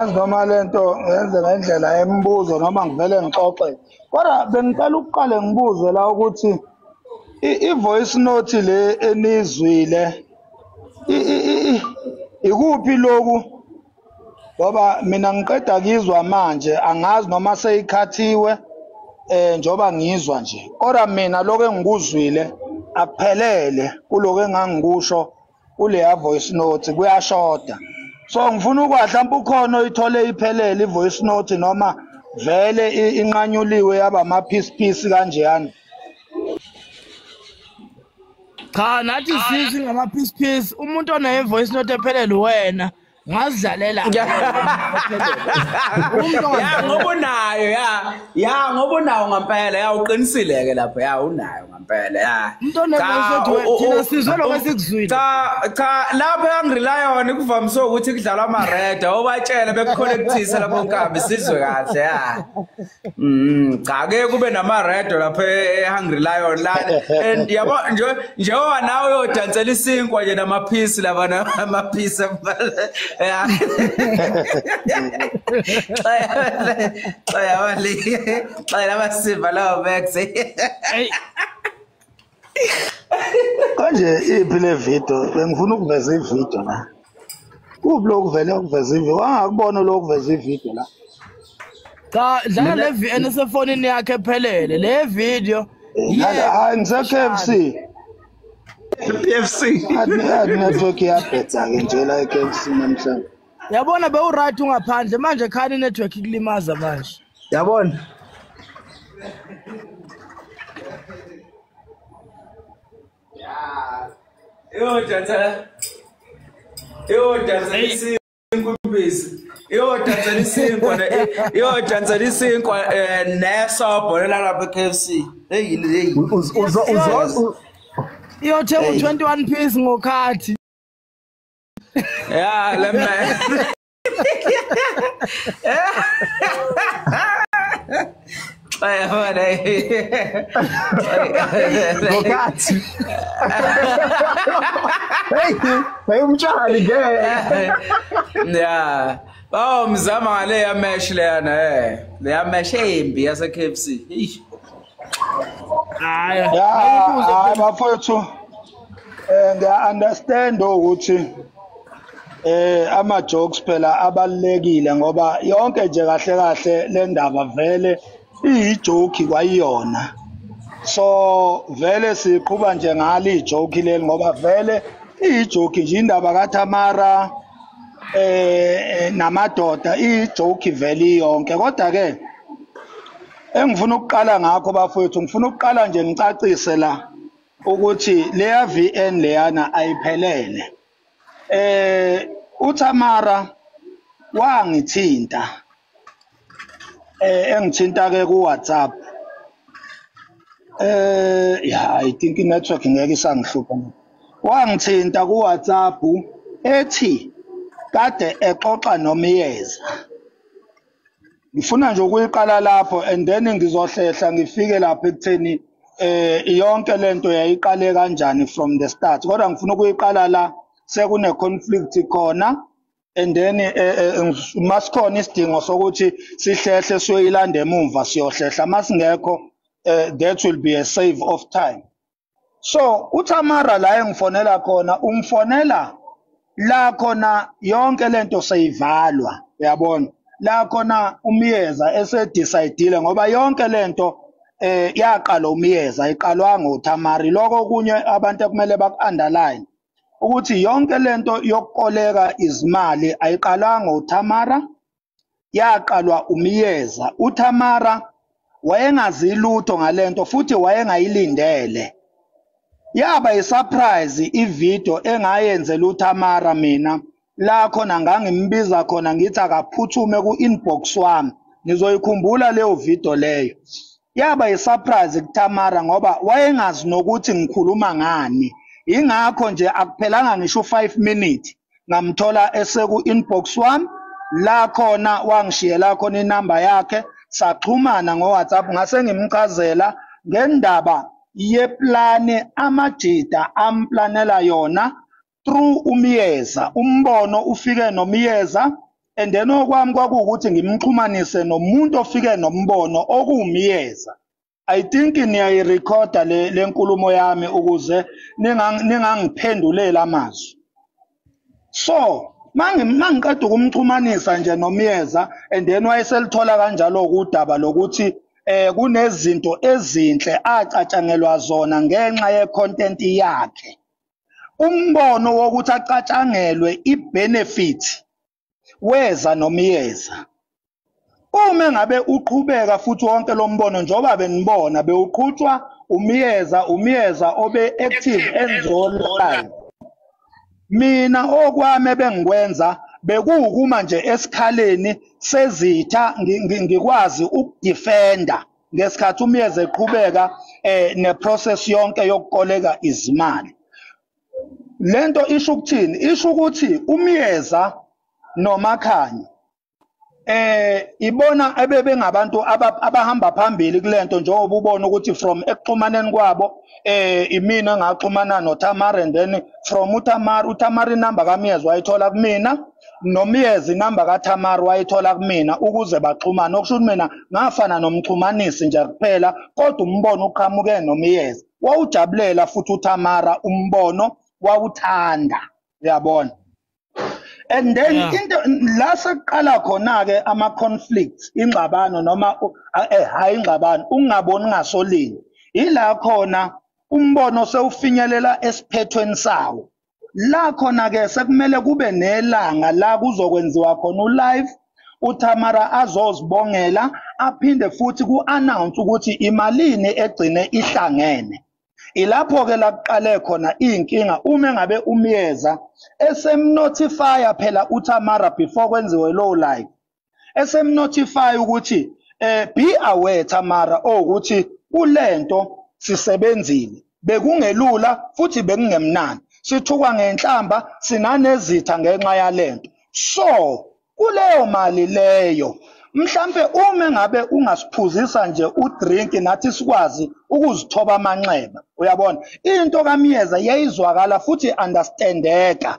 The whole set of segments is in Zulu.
Noma lento ngenze ngendlela yemibuzo noma ngivele ngixoxe. Kodwa bengicela ukuqale ngibuze la ukuthi i-voice note le enizwile ikuphi loku ngoba mina ngiqeda kuyizwa manje angazi noma seyikhathiwe njoba ngizwa nje. Kodwa mina lokho engikuzwile akuphelele kuloko engangikusho kuleya voice note kuyashoda. So ngifuna ukwazi mhlawumbe ukhona oyithole iphelele i-voice note noma vele inqanyuliwe yaba amaphisi kanjeyana. Cha nathi sisi ngamaphisi umuntu one voice note ephelele wena ngazidlalela ngoba unayo ya ngoba unayo ngempela ya uqinisile ke lapho ya unayo ngempela ya umuntu one voice note thina sizwe lokho sikuzwile cha lapho eAngriLion kuvamise ukuthi kudlalwa ama red obatshela bekuconnectisa lapho nkambi sizwe kahle ya cha ke kube nama red lapho eAngriLion la and yabo njengoba nawe uyodansela isinkwa nje namaphisi laba namaphisi yeah. Kanje iphi le video bengifuna ukuveza ivideo la. Kuphi lokuvele ukuveza ivideo wangakubona lokuveza ivideo la. Cha dlala le VN esefonini yakhe ephelele le video hayi ngise KFC. KFC network yaphetha ke nje la KFC namhlanje. Yabona bewuright ungaphandle manje khani network ikulimaza manje. Yabona. Yo dansa isinkubisi. Yo dansa isinkwa nesobho lalapha KFC. Hey. Yo thenga 21 piece ngokhathi. Yeah, let me. Hey, umtshali ke. Yeah. Oh, mzama ngale yamesh leyana le yamesh embi yase KFC. Hayi bafowethu. Ngiya understand ukuthi ama jokes phela abalekile ngoba yonke nje kahle le ndaba vele iyijoke kwayiyona. So vele siqhubha nje ngale ijoke leli ngoba vele iyijoke nje indaba kaTamara namadoda ijoke vele yonke. Kodwa ke engifuna ukuqala ngakho bafowethu ngifuna ukuqala nje ngicacise la ukuthi leya VN leyana ayiphelele. uTamara wangithinta engithinta ke ku WhatsApp I think network ngeke isangihlupha wangithinta ku WhatsApp ethi kade exoxa noMiyeza. Ngifuna nje ukuyiqala lapho and then ngizohlehla ngifike lapha ekutheni yonke lento yayiqale kanjani from the start kodwa ngifuna ukuyiqala la sekune conflict khona and then masikhona isidingo sokuthi sihlehle siyoyilanda emuva siyohlehla masingekho that will be a save of time. So uTamara la engifonela khona umfonela la khona yonke lento seyivalwa uyabona la khona uMiyeza esedecide ngoba yonke lento yaqala uMiyeza iqalwanga uTamara lokho kunye abantu ekumele baku-underline ukuthi yonke lento yokukoleka izimali ayiqalanga uTamara yaqalwa uMiyeza. uTamara wayengazi lutho ngalento futhi wayengayilindele yaba isurprise ivideo engayenzela uTamara mina la khona ngangimbiza khona ngithi akaphuthume ku-inbox wami nizoyikhumbula leyo video leyo. Yaba isurprise kuTamara ngoba wayengazi nokuthi ngikhuluma ngani ingakho nje akuphelanga ngisho 5 minutes ngamthola eseku inbox wami la khona wangishiyela khona inamba yakhe saxhumana ngo WhatsApp ngase ngimchazela ngendaba yeplane amajida amplanela yona through uMiyeza. Umbono ufike noMiyeza and then okwami kwakuwukuthi ngimxhumanise nomuntu ofike nombono okuwumyeza. I think niyayirekhoda le nkulumo yami ukuze ningangiphendulela amazwi. So mangiqeda ukumxhumanisa nje nomyeza and then wayeselithola kanjalo udaba lokuthi kunezinto ezinhle acatshangelwa zona ngenxa yecontent yakhe. Umbono wokuthi acatshangelwe ibenefit weza nomyeza. Uma ngabe uqhubeka futhi wonke lo mbono njoba benibona bewuqhutshwa umyeza obe active enzolayo. Mina okwami bengikwenza bekuwukuma nje esikhaleni sezitha ngikwazi ukudefenda ngesikhathi umyeza eqhubeka neprocess yonke yokukoleka izimali. Lento isho ukuthini? Isho ukuthi umyeza noMakhanya ibona bengabantu abahamba phambili kulento njengoba ubona ukuthi from ekuxhumaneni kwabo imina engaxhumana noThamara and then from uThamara inamba kaMyeza wayithola kumina nomyeza inamba kaThamara wayithola kumina ukuze baxhumane. Okusho ukuthi mina ngafana nomxhumanisi nje kuphela kodwa umbono uqhamuke nomyeza wawujabulela futhi uThamara umbono wawuthanda, uyabona. And then into la saqala khona ke ama conflicts ingxabano noma hayi ingxabano ungaboni ngasolini ila khona umbono sewufinyelela esiphethweni sawo. La khona ke sekumele kube nelanga la kuzokwenziwa khona ulive uThamara azozibongela aphinde futhi ku-announce ukuthi imalini egcine ihlangene. Ilapho ke la kuqale khona inkinga uma ngabe umyeza esemnotifya phela uThamara before kwenziwe low live esemnotify ukuthi be aware Thamara ukuthi kulento sisebenzile bekungelula futhi bekungemnandi sithukwa ngenhlamba sinanezitha ngenxa yalento. So kuleyo mali leyo mhlambe uma ngabe ungasiphuzisa nje udrink nathi sikwazi ukuzithoba amanxeba, uyabona into kaMyeza yayizwakala futhi understandeka.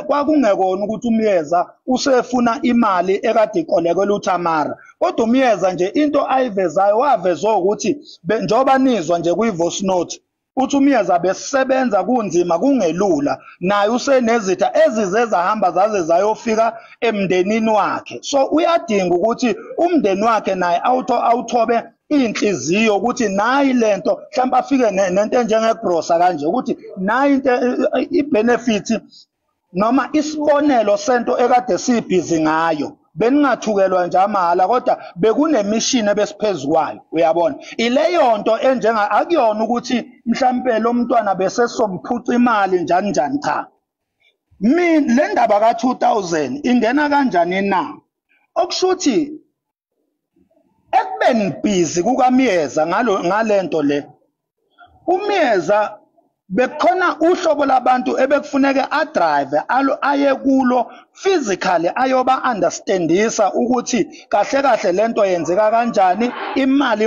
Kwakungekona ukuthi umyeza usefuna imali ekade ikolekela uThamara kodwa umyeza nje into ayivezayo wavezwa ukuthi njoba nizwa nje kwi-voice note uthi umyeza besebenza kunzima kungelula naye usenezitha ezizezahamba zaze zayofika emndenini wakhe. So uyadinga ukuthi umndeni wakhe naye awuthobe inhliziyo ukuthi nayi lento mhlawumbe afike nento enjengegrosa kanje ukuthi nayi into ibenefit noma isibonelo sento ekade sibhizi ngayo beningathukelwa nje amahala kodwa bekunemishini ebesiphezukwayo, uyabona. Ileyo nto enjenga akuyona ukuthi mhlambe lo mntwana bese somphuca imali njani njani, cha. Le ndaba ka-2000 ingena kanjani na? Okushuthi ekubeni busy kukaMyeza ngalento le uMyeza bekhona uhlobo labantu ebekufuneka adrive aye kulo physically ayoba understandisa ukuthi kahle kahle lento yenzeka kanjani, imali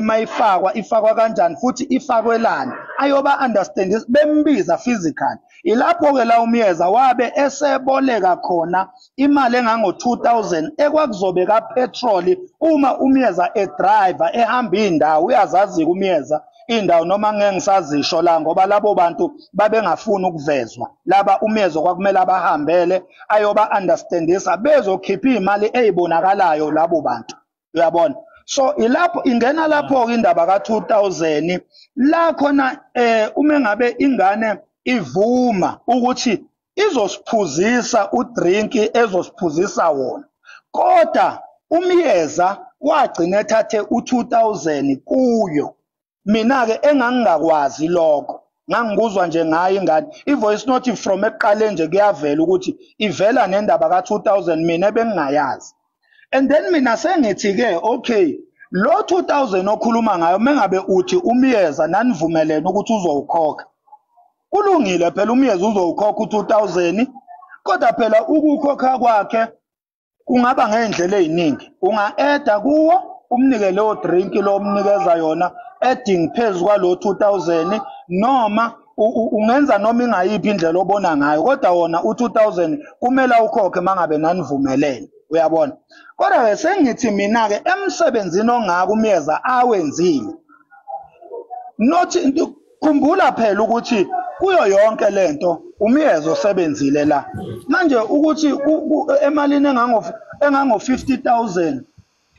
ifakwa kanjani futhi ifakwelani, ayoba understandisa bembiza physically. Ilapho ke la uMyeza wabe eseboleka khona imali engango-2000 ekwakuzobe kapetrol uma uMyeza edriver ehamba indawo. Uyazazi uMyeza indawo noma ngeke ngisazisho la ngoba labo bantu babengafuni ukuvezwa laba uMyeza kwakumele abahambele ayoba understandisa bezokhipha imali ezibonakalayo labo bantu, uyabona. So ilapho ingena lapho ke indaba ka-2000 la khona uma ngabe ingane ivuma ukuthi izosiphuzisa udrink ezosiphuzisa wona kodwa uMyeza wagcina ethathe u-2000 kuyo. Mina-ke engangingakwazi lokho ngangibuzwa nje ngayo ingane i-voice note from ekuqaleni nje kuyavela ukuthi ivela nendaba ka-2000 mina bengingayazi. And then mina sengithi-ke okay lo 2000 okhuluma ngayo mengabe uthi uMyeza nanivumelene ukuthi uzowukhokha kulungile phela uMyeza uzowukhokha u-2000 kodwa phela ukukhokha kwakhe kungaba ngendlela eziningi. Unga-eda kuwo umnike leyo drink lo umnikeza yona adding phezu kwalo 2000 noma ungenza noma ingayiphi indlela obona ngayo kodwa wona u2000 kumele ukhokhe mangabe nanivumelene. uyabona. Kodwa ke sengithi mina ke emsebenzini ongaka umyeza awenzile. Not khumbula phela ukuthi kuyo yonke lento umyeza osebenzile la. Manje ukuthi emalini engango 50,000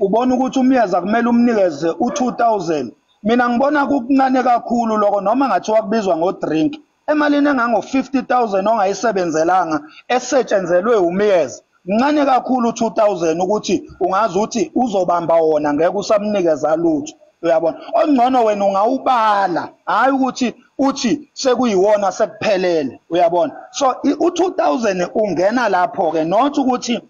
ubona ukuthi umyeza kumele umnikeze u2,000. Mina ngibona kukuncane kakhulu lokho noma ngathiwa kubizwa ngo-drink. Emalini engango 50,000 ongayisebenzelanga esetshenzelwe umyeza. Ncane kakhulu 2,000 ukuthi ungazi ukuthi uzobamba wona ngeke usamnikeza lutho. Uyabona? Ongcono wena ungawubala, hayi ukuthi uthi sekuyiwona sekuphelele. Uyabona? So u2,000 ungena lapho ke not ukuthi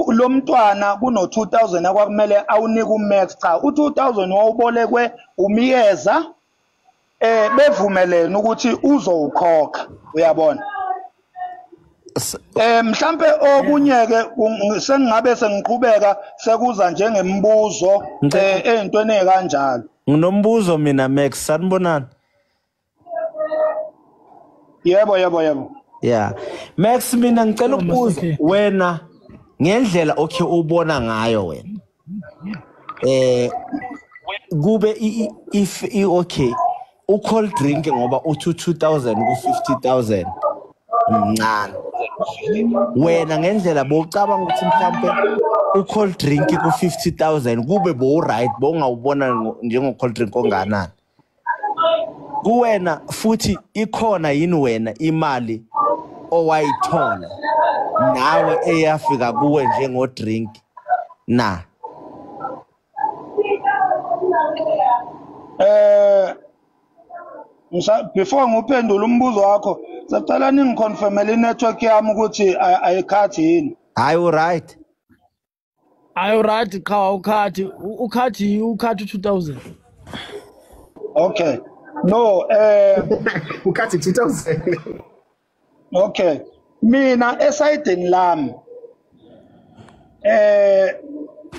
lo mntwana kuno 2,000 akwakumele awunike uMax, cha u2,000 wawubolekwe umyeza bevumelene ukuthi uzowukhokha. Uyabona? Mhlambe okunye ke sengabe sengiqhubeka sekuza njengemibuzo ezintweni ezikanjalo. Nginombuzo mina Max, sanibonana. Yebo. Yeah. Max mina ngicela ukubuza wena ngendlela okay ubona ngayo wena. Kube if okay u-cold drink ngoba uthi 2,000 ku 50,000 mncane. Wena ngendlela bowucabanga ukuthi mhlambe u-cold drink ku 50,000 kube bo-right bongawubona njengo-cold drink onganani. Kuwena futhi ikhona yini wena imali owayithola nawe eyafika kuwe njengo-drink na? Before nguphendula umbuzo wakho sicela ningiconfirmele inetwork yami ukuthi ayikhathi yini. Hayi right. Hayi right cha ukhathi 2,000. Okay. No ukhathi 2,000. Okay. Mina esayidini lami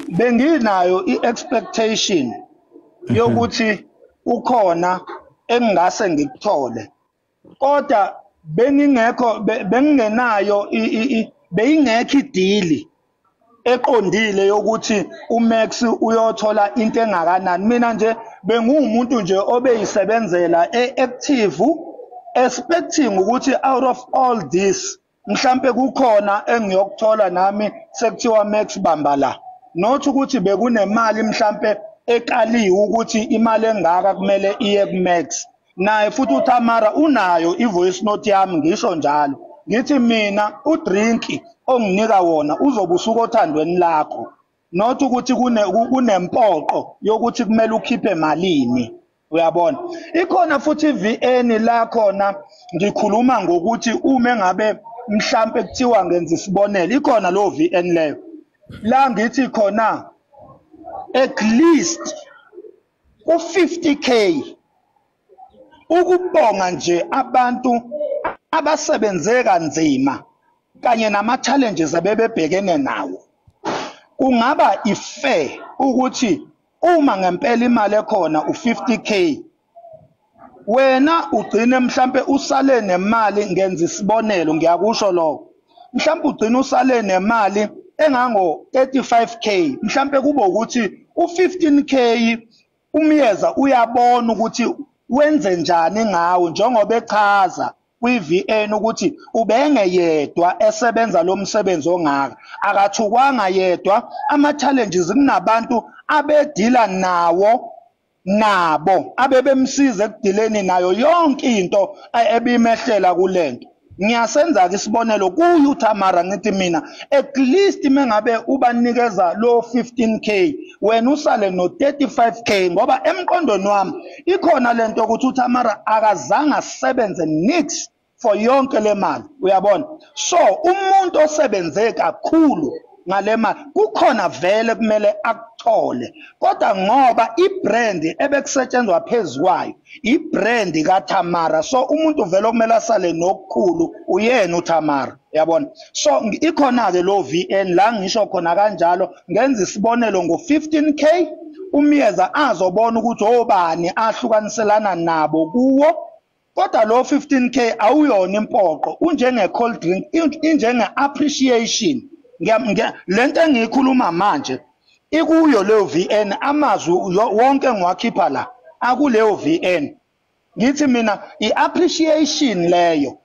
benginayo iexpectation yokuthi ukhona engingase ngikuthole. Kodwa bengingenayo beyingekho idili eqondile yokuthi uMax uyothola into engakanani. Mina nje bengumuntu nje obeyisebenzela active expecting ukuthi out of all this mhlambe kukhona engiyokuthola nami sekuthiwa Max bamba la. Not ukuthi bekunemali mhlambe ekaliwe ukuthi imali engaka kumele iye kuMax. Naye futhi uTamara unayo ivoice note yami ngisho njalo. Ngithi mina udrink onginika wona uzobe usuka othandweni lakho. Not ukuthi kunempoqo yokuthi kumele ukhiphe malini. Uyabona? Ikhona futhi VN la khona ngikhuluma ngokuthi uma ngabe mhlambe kuthiwa ngenza isibonelo ikhona lo VN leyo. La ngithi khona at least u50k ukubonga nje abantu abasebenze kanzima kanye nama challenges abebebhekene nawo. Kungaba ifair ukuthi uma ngempela imali ekhona u50k wena ugcine mhlambe usale nemali ngenza isibonelo ngiyakusho lokho. Mhlambe ugcine usale nemali engango 35k mhlambe kube ukuthi u15k umyeza uyabona ukuthi wenze njani ngawo njengoba echaza kwiVN ukuthi ubenge yedwa esebenza lo msebenzi ongaka akathukwanga yedwa ama challenges kunabantu abedila nabo abebemsiza ekudileni nayo yonke into ebimehlela kulento. Ngiyasenza ke isibonelo kuyo uTamara ngithi mina at least mengabe ubanikeza lo 15k wena usale no 35k ngoba emqondweni wami ikhona lento ukuthi uTamara akazange asebenze nix for yonke le mali. Uyabona? So umuntu osebenze kakhulu ngale mali kukhona vele kumele akuthole. Kodwa ngoba ibrand ebekusetshenzwa phezukwayo ibrand kaTamara, so umuntu vele okumele asale nokukhulu uyena uTamara. Uyabona? So ikhona ke lo VN la ngisho khona kanjalo ngenza isibonelo ngo15k umyeza azobona ukuthi obani ahlukaniselana nabo kuwo. Kodwa lo 15k awuyona impoqo unjenge cold drink injenge appreciation lento engiyikhuluma manje ikuyo leyo VN amazwi wonke ngiwakhipha la akuleyo VN. Ngithi mina i-appreciation leyo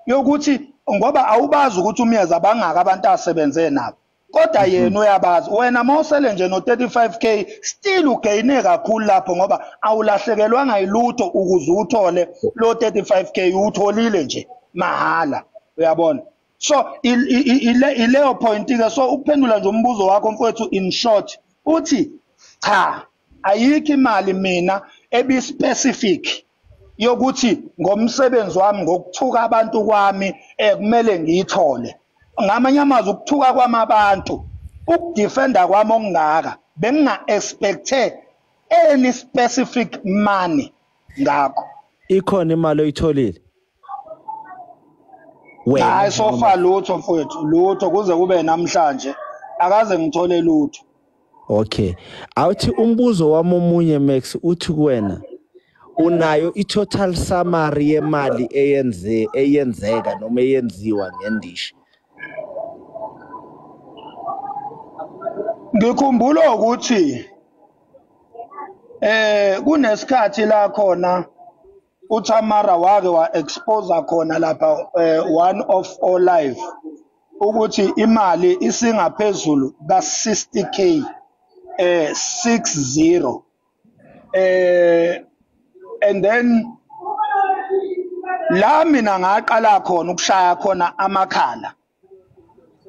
yokuthi ngoba awubazi ukuthi umyeza bangaka abantu asebenze nabo. Kodwa yena uyabazi wena mawusele nje no 35k still ugaine kakhulu lapho ngoba awulahlekelwanga ilutho ukuze uthole lo 35k utholile nje mahala uyabona. So ileyo point ke so ukuphendula nje umbuzo wakho mfowethu in short uthi cha ayikho imali mina ebi specific yokuthi ngomsebenzi wami ngokuthuka abantu kwami kumele ngiyithole. Ngamanye amazwi ukuthuka kwamabantu ukudefenda kwami okungaka benginga expecte any specific money ngakho. Ikhona imali oyitholile? Hayi so far lutho mfowethu lutho kuze kube namhlanje akaze ngithole lutho. Okay. Awuthi umbuzo wami omunye Max uthi kuwena unayo i-total summary yemali eyenzeka noma eyenziwa ngendishi? Ngikhumbula ukuthi kunesikhathi la khona uTamara wake wa expose khona lapha one of all live ukuthi imali isingaphezulu ka 60k 60 and then la mina ngaqala khona ukushaya khona amakhala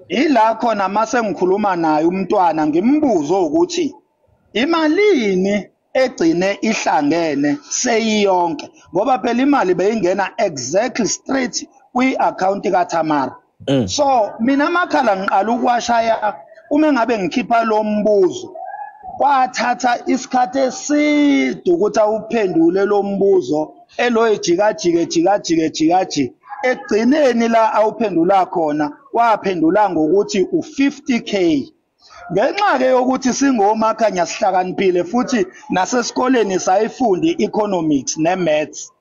ila khona mase ngikhuluma naye umntwana ngimbuza ukuthi imalini egcine ihlangene seyiyonke ngoba phela imali beyingena exactly straight kwi-account kaTamara. So mina amakhala ngiqala ukuwashaya uma ngabe ngikhipha lo mbuzo kwathatha isikhathi eside ukuthi awuphendule lo mbuzo eloyijikajike egcineni la awuphendula khona waphendula ngokuthi u50k. Ngenxa ke yokuthi singomakhanya sihlakaniphile futhi nasesikoleni sayifundi economics nemaths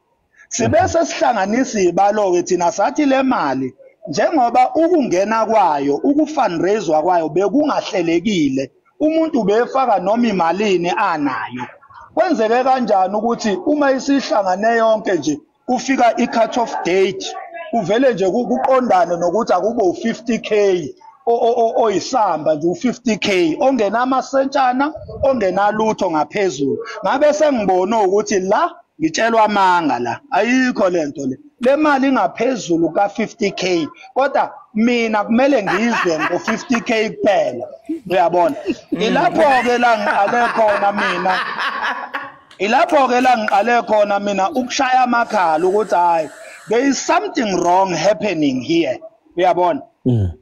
sibese sihlanganisa ibalo ke thina sathi le mali njengoba ukungena kwayo ukufundraise kwayo bekungahlelekile umuntu befaka noma imalini anayo. Kwenzeke kanjani ukuthi uma isihlangane yonke nje kufika i-cut off date kuvele nje kuqondane nokuthi akube u50k oyisamba nje u50k ongena amasentshana ongena lutho ngaphezulu. Ngabe sengibona ukuthi la ngitshelwa amanga la ayikho lento le mali ingaphezulu ka 50k kodwa mina kumele ngizwe ngo50k kuphela uyabona. Ilapho ke la ngiqale khona mina ukushaya amakhala ukuthi hayi there is something wrong happening here uyabona.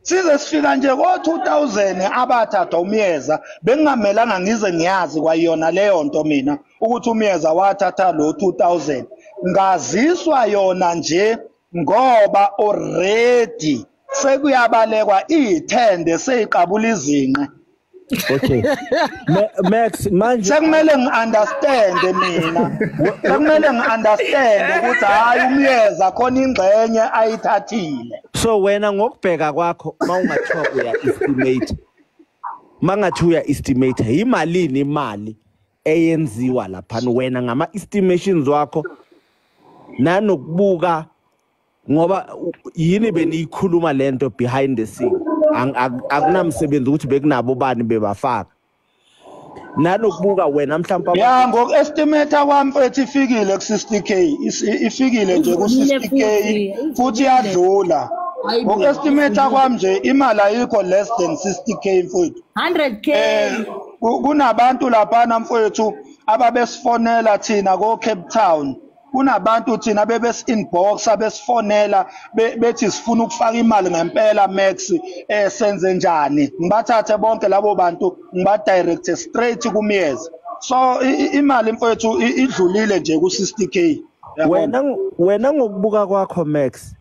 Size sifika nje ko 2000 abathatha umyeza bengingamelanga ngize ngiyazi kwayona leyo nto mina ukuthi umyeza wathatha lo 2000 ngaziswa yona nje ngoba already sekuyabalekwa ithende seyiqabula izinqe. Okay. Max manje sekumele ngiunderstand mina sekumele ngiunderstand ukuthi hayi umyeza khona ingxenye ayithathile. So wena ngokubheka kwakho mangathi uya estimate imalini imali eyenziwa lapha wena ngama estimations wakho nanokubuka ngoba yini beniyikhuluma lento behind the scene akunamsebenzi ukuthi bekunabo bani bebafaka nanokubuka wena mhlawumbe ya ngokestimate kwami mfethu ifikile ku 60k ifikile nje ku 60k futhi yadlula. Ngokestimate kwami nje imali ayikho less than 60k mfethu 100k. Kunabantu lapha mfethu ababesifonela thina ko Cape Town. Kunabantu thina bebesi-inboxa besifonela bethi sifuna ukufaka imali ngempela Max senze njani. Ngibathathe bonke labo bantu ngibadirect straight kumyeza. So imali mfethu idlulile nje ku 60k. Wena ngokubuka kwakho Max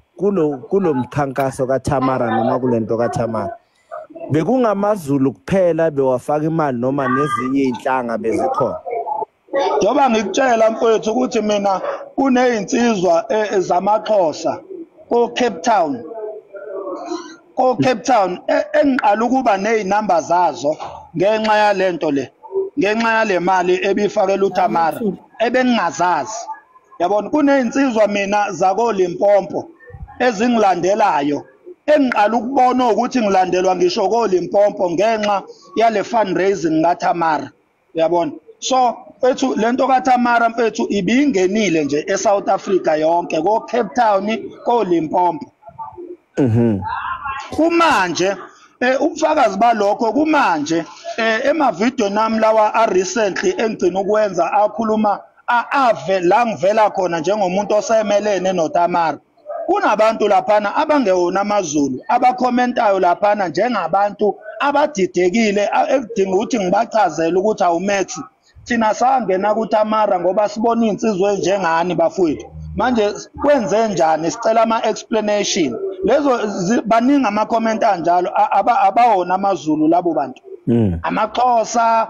kulo mkhankaso kaTamara noma kulento kaTamara bekungamazulu kuphela bewafaka imali noma nezinye inhlanga bezikhona? Njoba ngikutshela mfethu ukuthi mina kunezinsizwa zamaXhosa ko Cape Town ko Cape Town engiqala ukuba nezinamba zazo ngenxa yalento le ngenxa yale mali ebifakela uTamara ebengingazazi yabona kunezinsizwa mina zako Limpopo ezingilandelayo engiqala ukubona ukuthi ngilandelwa ngisho ko Limpopo ngenxa yale fundraising kaTamara yabona so mfethu lento kaTamara mfethu ibingenile nje eSouth Africa yonke ko Cape Town ko Limpopo kumanje ubufakazi balokho kumanje emavideo nami lawa recently engicina ukwenza akhuluma ave la ngivela khona njengomuntu osemelene noTamara kunabantu laphana abangewona amaZulu abakhomentayo laphana njengabantu abadidekile ekudinga ukuthi ngibachazele ukuthi awuMax thina sangena kuTamara ngoba sibona insizwe njengani bafowethu manje kwenze njani sicela ama explanation lezo baningi ama comment anjalo abawona amaZulu labo bantu amaXhosa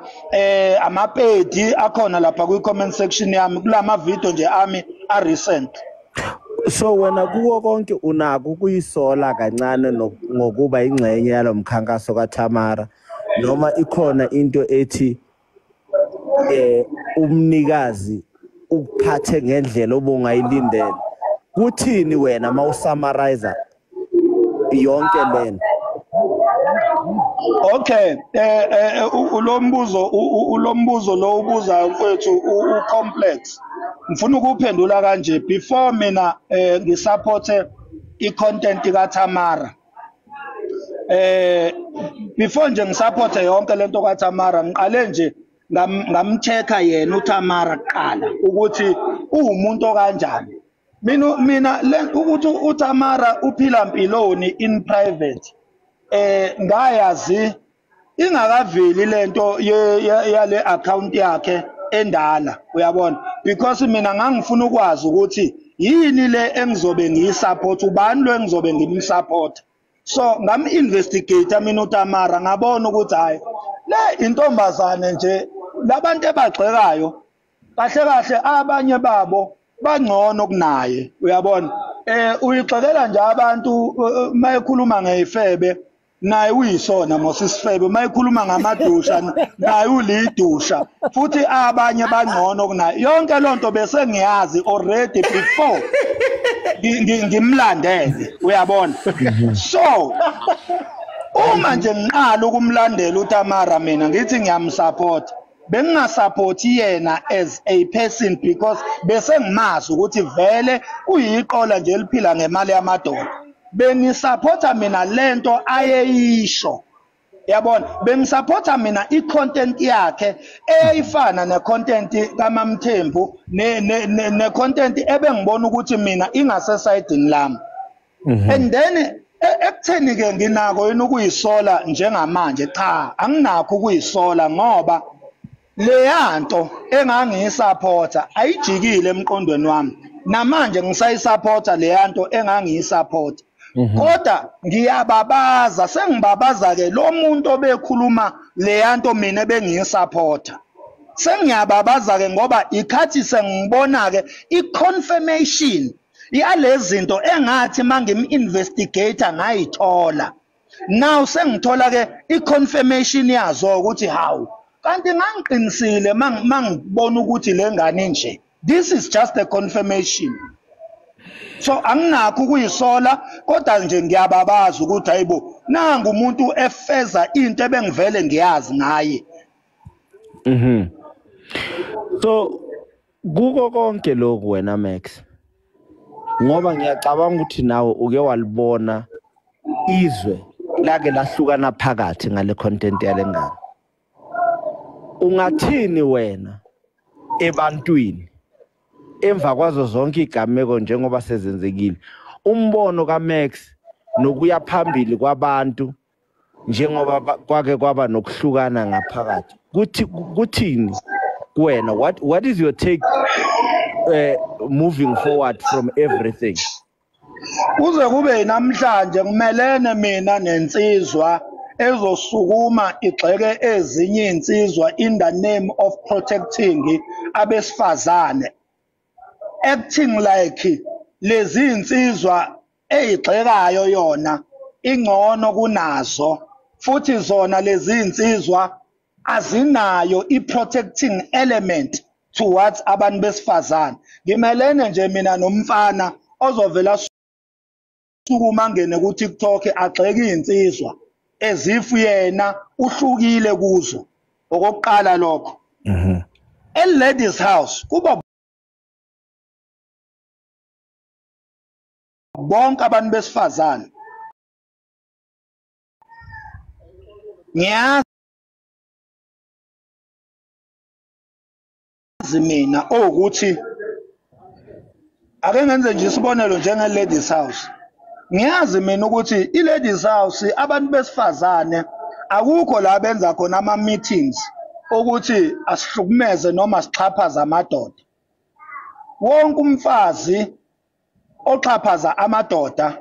amapedi akhona lapha kwi comment section yami kulama video nje ami a recent. So wena kuwo konke unako kuyisola kancane ngokuba ingxenye yalomkhankaso kaTamara noma ikhona into ethi umnikazi ukuphathe ngendlela obungayilindele kuthini wena mawusummarize yonke lento? Okay ulombuzo lo ubuza mfethu u-complex ngifuna ukuphendula kanje before mina ngisupporte i-content kaTamara before nje ngisupporte yonke lento kaTamara ngiqale nje ngamcheka yena uTamara kuqala ukuthi uwumuntu okanjani mina ukuthi uTamara uphila impiloni in private ngayazi ingakaveli lento yale account yakhe endala uyabona because mina ngangifuna ukwazi ukuthi yini le engizobe ngiyisupport ubani lo engizobe ngimsupport so ngam-investigate mina uTamara ngabona ukuthi hayi le intombazane nje labantu ebagxekayo kahle kahle abanye babo bangcono kunaye uyabona uyixekela nje abantu mayekhuluma ngeyifebe naye uyisona mosisifebe mayekhuluma ngamadusha naye ulidusha futhi abanye bangcono kunaye yonke lonto bese ngiyazi already before ngimlandele uyabona so uma nje ngiqala ukumlandela uTamara mina ngithi ngiyamsupport bengingasupport yena as a person because bese ngimazi ukuthi vele uyiqola nje eliphila ngemali yamadola bengisupporta mina lento ayeyisho yabona bengisupporta mina i-content yakhe eyifana ne-content kaMamthembu ne-content ebengibona ukuthi mina ingasesayidini lami and then ekutheni ke nginako yini ukuyisola njengamanje cha anginakho ukuyisola ngoba leyanto engangiyisupporta ayijikile emqondweni wami namanje ngisayisupporta leyanto engangiyisupporta kodwa ngiyababaza sengibabaza ke lo muntu obekhuluma leyanto mina ebengiyisupporta sengiyababaza ke ngoba ikhathi sengibona ke i-confirmation yalezinto engathi mangimi-investigator ngayithola now sengithola ke i-confirmation yazo ukuthi hawu kanti ngangiqinisile mangibona ukuthi le ngane nje this is just a confirmation so anginakho ukuyisola kodwa nje ngiyababaza ukuthi hayibo nanga umuntu efeza into ebengivele ngiyazi ngaye so kuko konke lokhu wena Max ngoba ngiyacabanga ukuthi nawe uke walibona izwe lake lahlukana phakathi ngale content yale ngane ungathini wena ebantwini emva kwazo zonke igameko njengoba sezenzekile umbono kaMax nokuya phambili kwabantu njengoba kwake kwaba nokuhlukana ngaphakathi kuthini kuwena what is your take moving forward from everything kuze kube namhlanje ngimelene mina nensizwa ezosukuma igxeke ezinye insizwa in the name of protecting abesifazane acting like lezi insizwa eyigxekayo yona ingcono kunazo futhi zona lezi insizwa azinayo i-protecting element towards abantu besifazane. Ngimelene nje mina nomfana ozovela sukuma ngene ku TikTok agxeke insizwa ezifu yena uhlukile kuzo. Okokuqala lokho. Ladies house kuba bonke abantu besifazane. Ngiyazi mina ukuthi ake ngenze nje isibonelo njenge ladies house. Ngiyazi mina ukuthi i ladies house abantu besifazane akukho la benza khona ama meetings ukuthi asihlukumeze noma sixhaphaza amadoda. Wonke umfazi oxhaphaza amadoda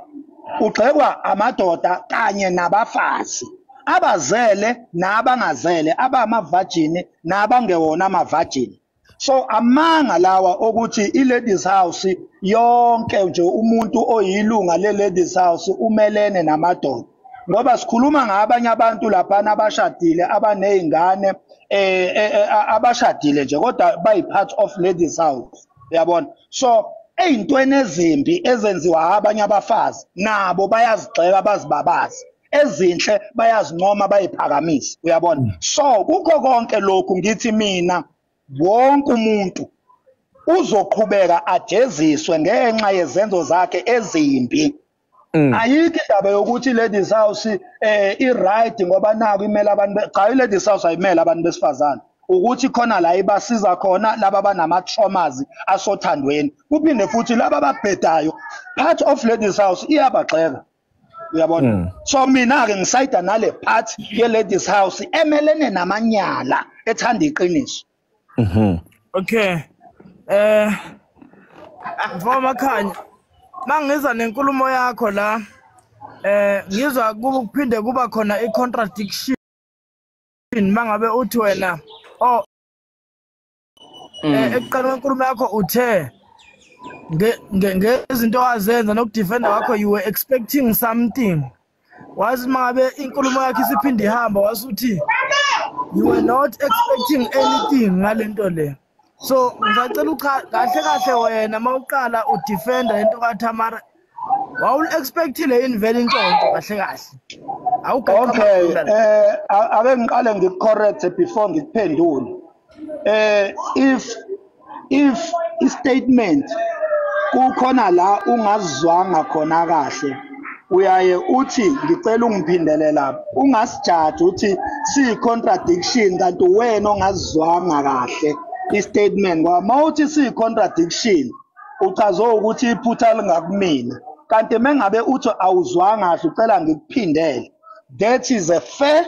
ugxekwa amadoda kanye nabafazi abazele nabangazele abamavagini nabangewona amavagini. So amanga lawa ukuthi i ladies house yonke nje umuntu oyilunga le ladies house umelene namadoda. Ngoba sikhuluma ngabanye abantu lapha abashadile abanezingane abashadile nje kodwa bayi part of ladies house. Uyabona? So eyintweni ezimbi ezenziwa abanye abafazi nabo bayazigxeka bazibabaza. Ezinhle bayazincoma bayiphakamisa. Uyabona? So kukho konke lokhu ngithi mina wonke umuntu uzoqhubeka ajeziswe ngenxa yezenzo zakhe ezimbi. Ayikho indaba yokuthi ladies house i-right ngoba naku imela abantu cha i-ladies house ayimela abantu besifazane ukuthi khona la ibasiza khona laba banama traumas asothandweni kuphinde futhi laba ababhedayo part of ladies house iyabagxeka. Uyabona? So mina ke ngisayida nale part ye ladies house emelene namanyala ethanda iqiniso. Okay. Mfama Khanya mangiza nenkulumo yakho la ngizwa kuphinde kuba khona i-contradiction mangabe uthi wena ekuqaleni kwenkulumo yakho uthe ngezinto wazenza nokudefenda wakho you were expecting something. Wazi mangabe inkulumo yakho isiphinde ihamba wasuthi you were not expecting anything ngalento le. So ngicela kahle wena mawuqala udefenda into kaThamara wawul expectile yini vele intshonto kahle. Okay, ake ngiqale ngikucorrect before ngikuphendule. If i-statement kukhona la ungazizwanga khona kahle uyaye uthi ngicela ungiphindele lapho ungasijaji uthi siyi-contradiction kanti wena ongazizwanga kahle i-statement ngoba mawuthi siyi-contradiction uchaze ukuthi iphutha lingakumina kanti mengabe uthi awuzwanga kahle ucela ngikuphindele that is a fair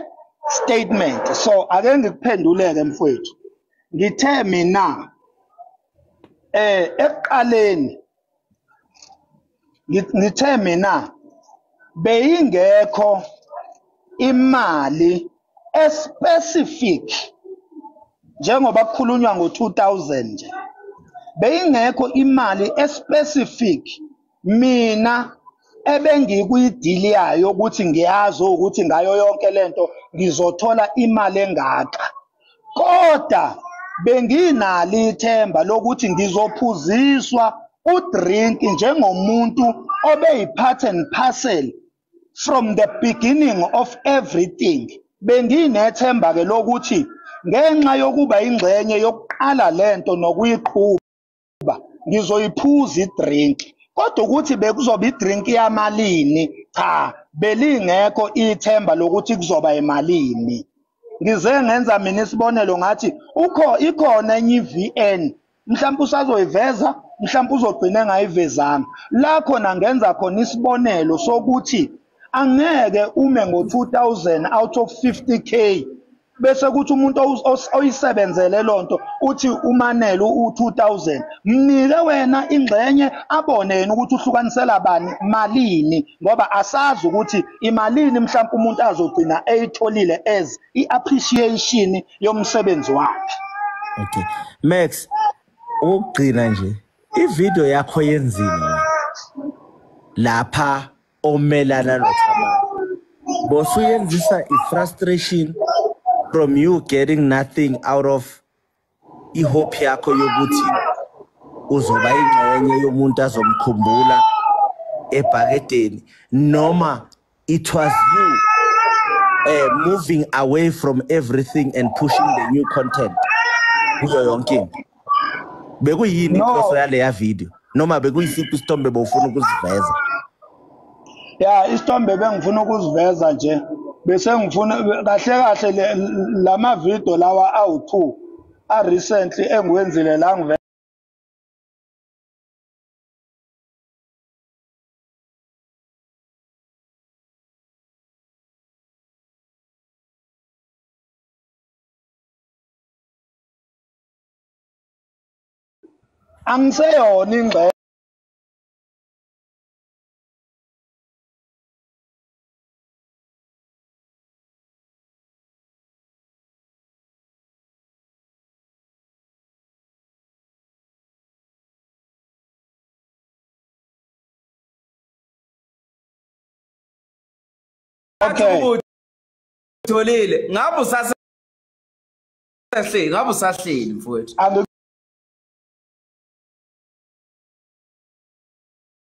statement. So ake ngikuphenduleke mfowethu ngithe mina ekuqaleni ngithe mina beyingekho imali especific njengoba kukhulunywa ngo-2000 nje beyingekho imali especific mina ebengikuyidili yayo ukuthi ngiyazi ukuthi ngayo yonke lento ngizothola imali engaka kodwa benginalo ithemba lokuthi ngizophuziswa udrink njengomuntu obeyi-part and parcel from the beginning of everything. Benginethemba ke lokuthi ngenxa yokuba ingxenye yokuqala lento nokuyiqhuba ngizoyiphuza idrink kodwa ukuthi bekuzoba idrink yamalini cha belingekho ithemba lokuthi kuzoba emalini. Ngize ngenza mina isibonelo ngathi ikhona enye i-VN mhlawumbe usazoyiveza mhlawumbe uzogcina engayivezanga la khona ngenza khona isibonelo sokuthi angeke ume ngo-2000 out of 50k bese kuthi umuntu oyisebenzele lonto uthi umanele u-2000 mnike wena ingxenye abone yena ukuthi uhlukanisela bani malini ngoba asazi ukuthi imalini mhlawumbe umuntu azogcina eyitholile as i-appreciation yomsebenzi wakhe. Okay Max ukugcina nje ivideo yakho yenzile lapha omelana noThamara. Bosuyenzisa frustration from you getting nothing out of ihope yakho yokuthi uzoba ingxenye yomuntu azomkhumbula ebhakedeni, noma it was you moving away from everything and pushing the new content kuyo yonke into. Bekuyini inhloso yaleya video noma bekuyisiphi isithombe bowufuna ukuziveza? Yeah, isithombe bengifuna ukuziveza nje bese ngifuna kahle lama video lawa awu2 a recently engiwenzile la ngive angiseyona ingxenye okay Tholile ngabe usahleli mfowethu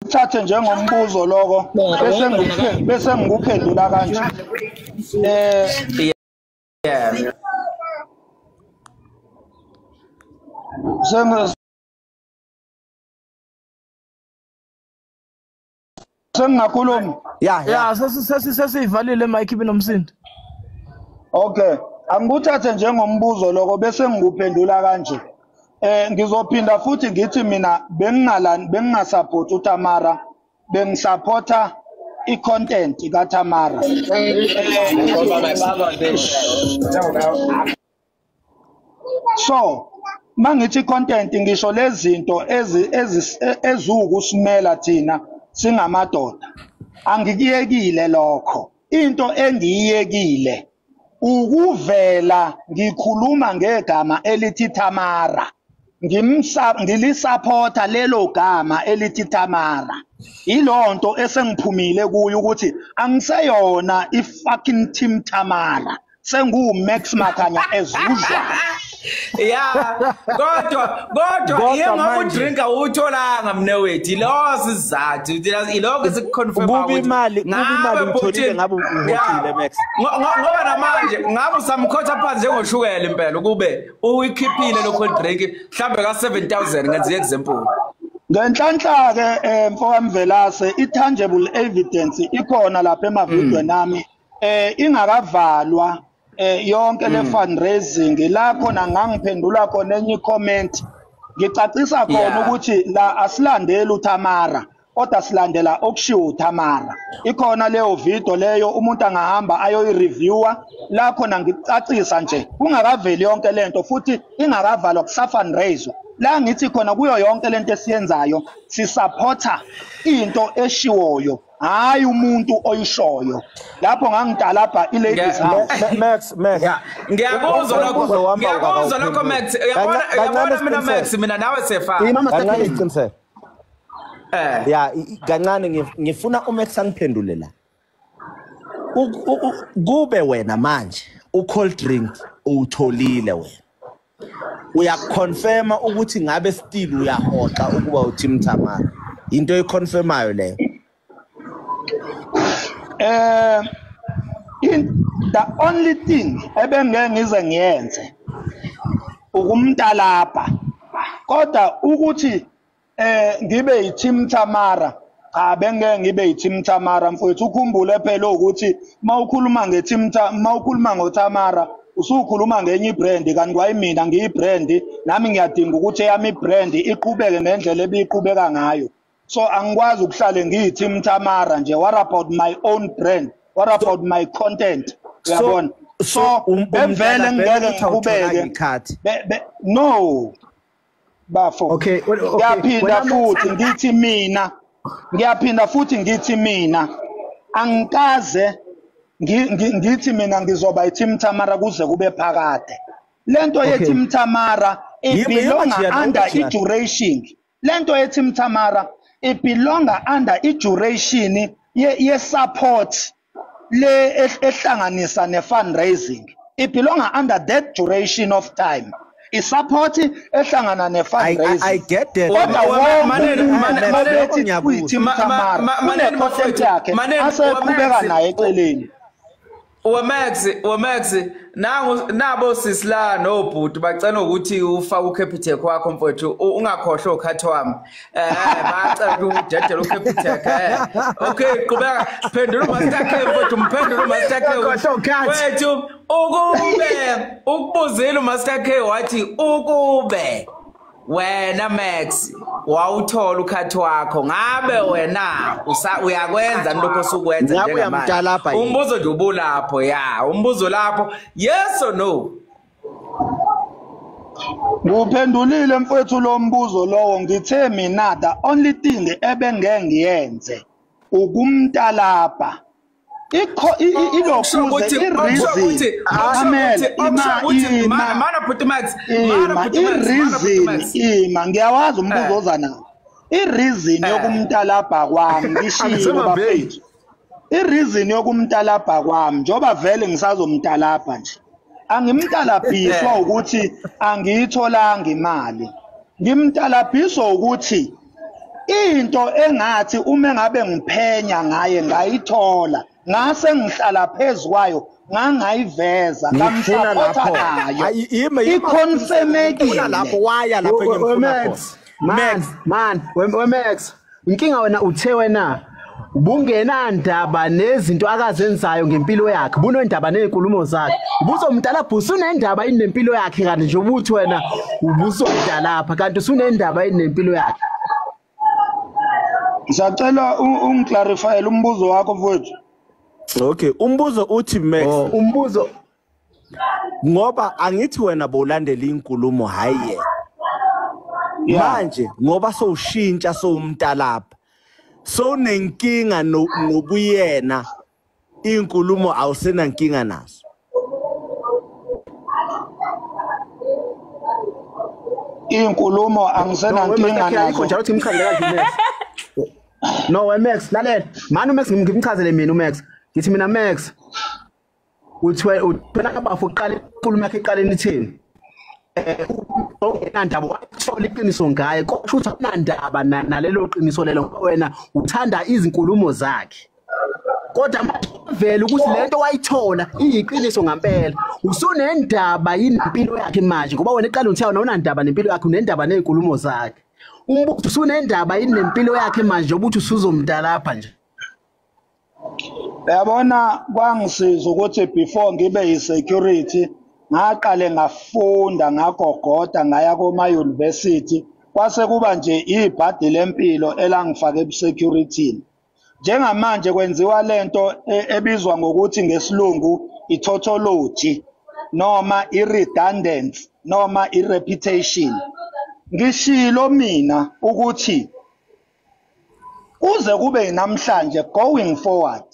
thathe njengombuzo lokho bese ngikuphendula kanje sengakhuluma yeah sesivalile mic ibinomsindo. Okay, angikuthathe njengombuzo lokho bese ngikuphendula kanje. Ngizophinda futhi ngithi mina bengingasupport uThamara, bengisupporta icontent kaThamara. So, mangithi content ngisho lezinto ezukusimela thina singamadoda. Angikiyekile lokho. Into engiyekile ukuvela ngikhuluma ngegama elithi Thamara. Ngilisupporta lelo gama elithi Thamara. Ilonto esengiphumile kuyo ukuthi angiseyona ifucking team Thamara. Sengu Max Makhanya ezuzwa. Yeah, kodwa yena udrinka utholanga mnewethu ilosi izathu iloko sikuconfirm ukuthi imali ngitholile ngabe uhotile Max ngoba namanje ngabe usamkhotha phansi njengoshukela impela ukube uyikhiphile lokho drink mhlambe ka 7000 ngenza example ngenhlanhla ke mfowami Velase i-tangible evidence ikhona lapha emavideo nami ingakavalwa yonke le fundraising la khona ngangiphendula khona enye comment ngicacisa khona ukuthi la asilandeli uThamara kodwa silandela okushiwo uThamara. Ikhona leyo video leyo umuntu angahamba ayoyireviewer la khona ngicacisa nje kungakaveli yonke lento futhi ingakavalwa kusafundraise la ngithi khona kuyo yonke lento esiyenzayo sisupporta into eshiwoyo hayi umuntu oyishoyo lapho ngangidalapha iladies house. Max ngiyakuzwa lokho Max yabona mina Max mina nawe sefa kancane isiqiniseko ya kancane ngifuna uMax angiphendule la kube wena manje ucold drink utholile wena uyakonfirma ukuthi ngabe still uyahoxa ukuba uTeam Thamara into econfirmayo leyo the only thing ebengeke ngize ngiyenze ukumntalapha kodwa ukuthi ngibe yiTeam Thamara cha bengeke ngibe yiTeam Thamara mfowethu ukhumbule phela ukuthi mawukhuluma ngeTeam mawukhuluma ngoThamara usukhuluma ngenye ibrand kanti kwayimina ngiyibrand nami ngiyadinga ukuthi eyami ibrand iqhubeke ngendlela ebiqhubeka ngayo. So angikwazi ukuhlale ngiyiTeam Thamara nje. What about my own brand? What about my content? Uyabona? So bevele ngeke ngiqhubeke. No. Bafo. Okay. Ngiyaphinda futhi ngithi mina angikaze ngithi mina ngizoba yiTeam Thamara kuze kube phakade. Lento yeTeam Thamara ibelonga under i-duration. Lento yeTeam Thamara ibelonga under i-duration ye support le ehlanganisa ne fundraising ibelonga under that duration of time. Support ehlangana ne fundraising. I get that. Max nabo sisla nobhuti bacela ukuthi ufaka uCapitec wakho mfowethu ungakhohlwa ukhathi wami bacela udedela uCapitec okay qhubeka phendula uMaster mfowethu mphendula uMaster mfowethu ukube ukubuzela uMaster wathi ukube wena Max wawuthola ukhathi wakho ngabe wena uyakwenza lokho sukwenza njengamanje umbuzo nje ubulapho umbuzo lapho yes or no Nguphendulile mfowethu lo mbuzo lowo ngithe mina the only thing ebengengiyenze ukumtalapha ilokuze ireason ngiyawazi umbuzo ozana ireason yokumtalapha kwami ngishilo bafethu ireason yokumtalapha kwami njoba vele ngisazomtalapha nje angimtalaphiswa ukuthi angiyitholanga imali ngimtalaphiswa ukuthi into engathi uma ngabe ngiphenya ngaye ngayithola ngase ngihlala phezukwayo ngangayiveza ngamsapota nayo iconfirmekile lapho waya lapho ngimfuna Max inkinga wena uthe wena ubungenandaba nezinto akazenzayo ngempilo yakhe bunondaba nezinkulumo zakhe ubuzomtalapha usunendaba inempilo yakhe kanti nje ubuthi wena ubuzomdalapha kanti usunendaba inempilo yakhe Ngicela ungiclarify umbuzo wakho mfowethu. Okay, umbuzo uthi Max. Umbuzo ngoba angithi wena bowulandela inkulumo hayi manje ngoba sowushintsha sowumtalapha. So nenkinga nobuyena inkulumo awusena nkinga nazo. Inkulumo angisena nkinga nazo. Njalo uthi imkhandela kahle Max. No Max lalela manje Max ngimchazele mina uMax ngithi mina Max uthi wena kabafu uqala inkulumo yakhe iqaleni ithini ongenandaba wathola iqiniso ngaye kusho ukuthi akunandaba nalelo qiniso lelo wena uthanda izinkulumo zakhe kodwa vele ukuthi lento wayithola iyiqiniso ngempela usunendaba yinimpilo yakhe manje ngoba wena eqala uthi awunandaba nempilo yakhe unendaba nezinkulumo zakhe umbuzo usunendaba inempilo yakhe manje ukuthi usuzomdalapha nje Yabona kwangisiza ukuthi before ngibe yisecurity ngaqale ngafunda ngagogoda ngaya koma university kwase kuba nje ibhadi lempilo elangifaka ebusecurity njengamanje kwenziwa lento ebizwa ngokuthi ngesilungu i-tautology noma i-redundance noma i-repetition ngishilo mina ukuthi uze kube namhlanje going forward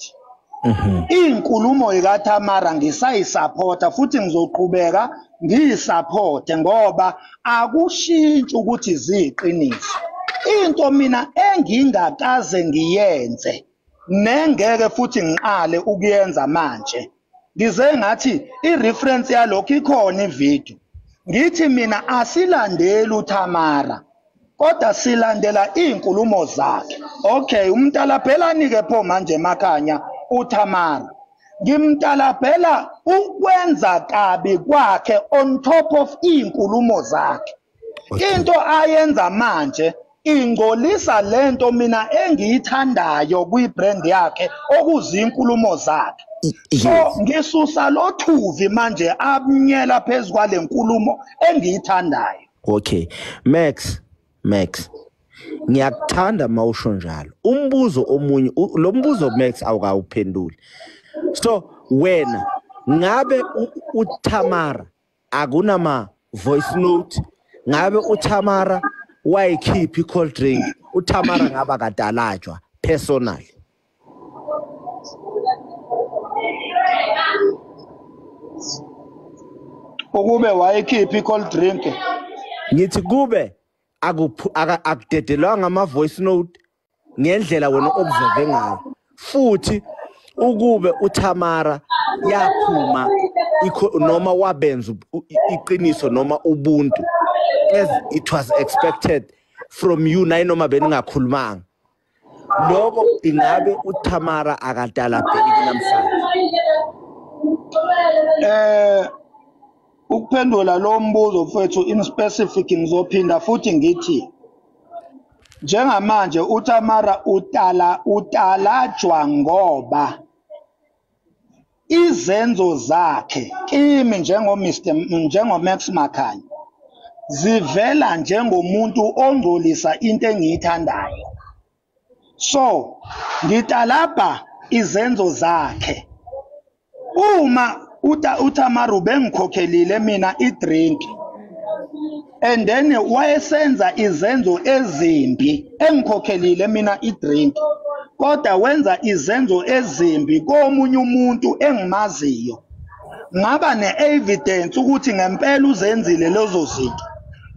inkulumo ikaThamara ngisayisupporta futhi ngizoqhubeka ngiyisupporte ngoba akushintshi ukuthi ziqiniso into mina engingakaze ngiyenze nengeke futhi ngiqale ukuyenza manje ngize ngathi ireference yalokho ikhona ivideo ngithi mina asilandeli uThamara kodwa silandela inkulumo zakhe okay umtalaphelani ke pho manje emakhanya uThamara ngimtalapela ukwenza kabi kwakhe on top of inkulumo zakhe into ayenza manje ingolisa lento mina engiyithandayo kwibrand yakhe okuzinkulumo zakhe so ngisusa lo thuvi manje abnyela phezulu kwale nkulumo engiyithandayo okay Max ngiyakuthanda mawusho njalo umbuzo omunye lo mbuzo Max awukawuphenduli so wena ngabe uThamara akunama voice note ngabe uThamara wayikhipha i-cold drink uThamara ngaba kadalajwa personal ukube wayikhipha i-cold drink ngithi kube akudedelwa ngama voice note ngendlela wena observe ngayo futhi ukube uTamara yaphuma noma wabenza iqiniso noma ubuntu as it was expected from you noma beningakhulumanga lokho ingabe uTamara akadala bheki namhlanje ukuphendula lo mbuzo mfethu in specific ngizophinda futhi ngithi njengamanje uTamara utalajwa ngoba izenzo zakhe kimi njengoMax Makhanya zivela njengomuntu ongcolisa into engiyithandayo so ngitalapha izenzo zakhe uma uTamara bengikhokhelile mina idrink and then wayesenza izenzo ezimbi engikhokhelile mina idrink kodwa wenza izenzo ezimbi komunye umuntu engimaziyo ngaba neevidence ukuthi ngempela uzenzile lezo zinto